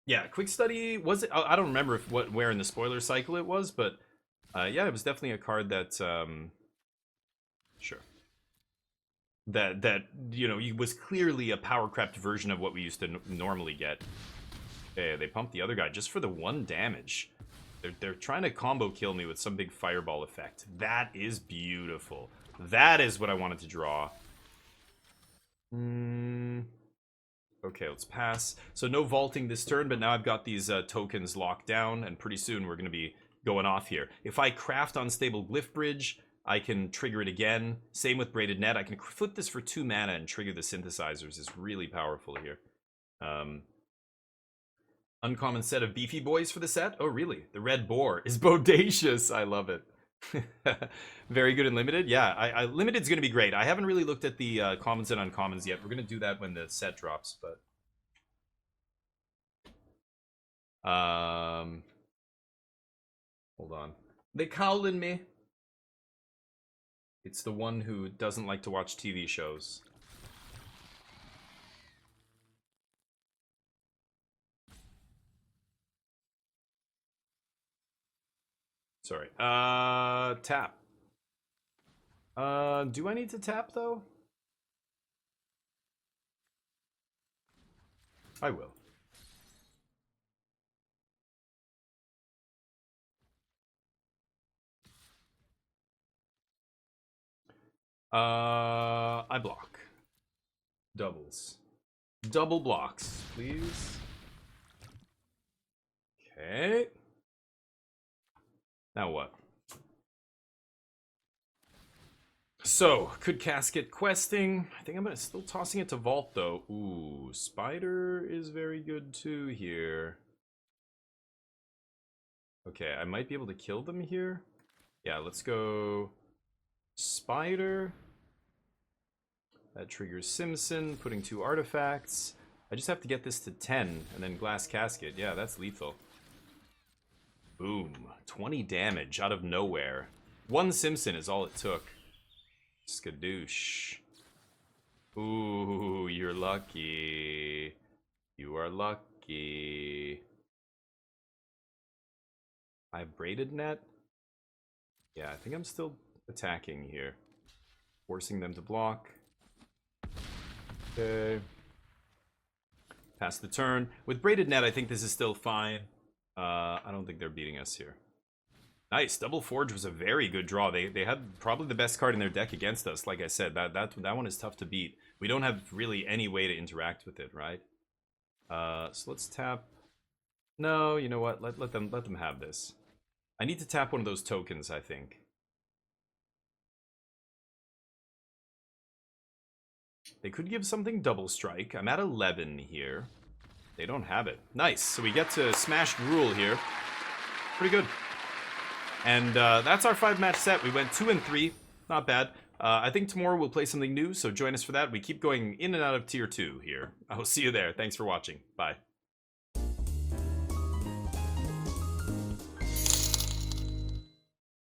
Yeah. Quick study was it? I don't remember where in the spoiler cycle it was, but yeah, it was definitely a card that sure. That you know, was clearly a power crept version of what we used to normally get. Okay, they pumped the other guy just for the 1 damage. They're trying to combo kill me with some big fireball effect. That is beautiful. That is what I wanted to draw. Okay, let's pass. So no vaulting this turn, but now I've got these tokens locked down, and pretty soon we're going to be going off here. If I craft Unstable Glyphbridge, I can trigger it again. Same with Braided Net. I can flip this for 2 mana and trigger the synthesizers. It's really powerful here. Uncommon set of beefy boys for the set. Oh, really? The red boar is bodacious. I love it. Very good in limited. Yeah, limited's going to be great. I haven't really looked at the commons and uncommons yet. We're going to do that when the set drops, but hold on. They calling me. It's the one who doesn't like to watch TV shows. Sorry. Tap. Do I need to tap, though? I will. I block. Doubles. Double blocks, please. Okay. Now what? So, could Casket questing. I think I'm still tossing it to Vault, though. Ooh, Spider is very good, too, here. Okay, I might be able to kill them here. Yeah, let's go Spider. That triggers Simpson, putting 2 artifacts. I just have to get this to 10, and then Glass Casket. Yeah, that's lethal. Boom. 20 damage out of nowhere. 1 Simpson is all it took. Skadoosh. Ooh, you're lucky. You are lucky. I have Braided Net? Yeah, I think I'm still attacking here. Forcing them to block. Okay. Pass the turn. With Braided Net, I think this is still fine. I don't think they're beating us here. Nice. Double Forge was a very good draw. They had probably the best card in their deck against us. Like I said, that one is tough to beat. We don't have really any way to interact with it, right? So let's tap. No, you know what? Let them have this. I need to tap one of those tokens, I think. They could give something double strike. I'm at 11 here. They don't have it. Nice. So we get to Smashed Rule here. Pretty good. And that's our 5-match set. We went 2 and 3. Not bad. I think tomorrow we'll play something new, so join us for that. We keep going in and out of Tier 2 here. I will see you there. Thanks for watching. Bye.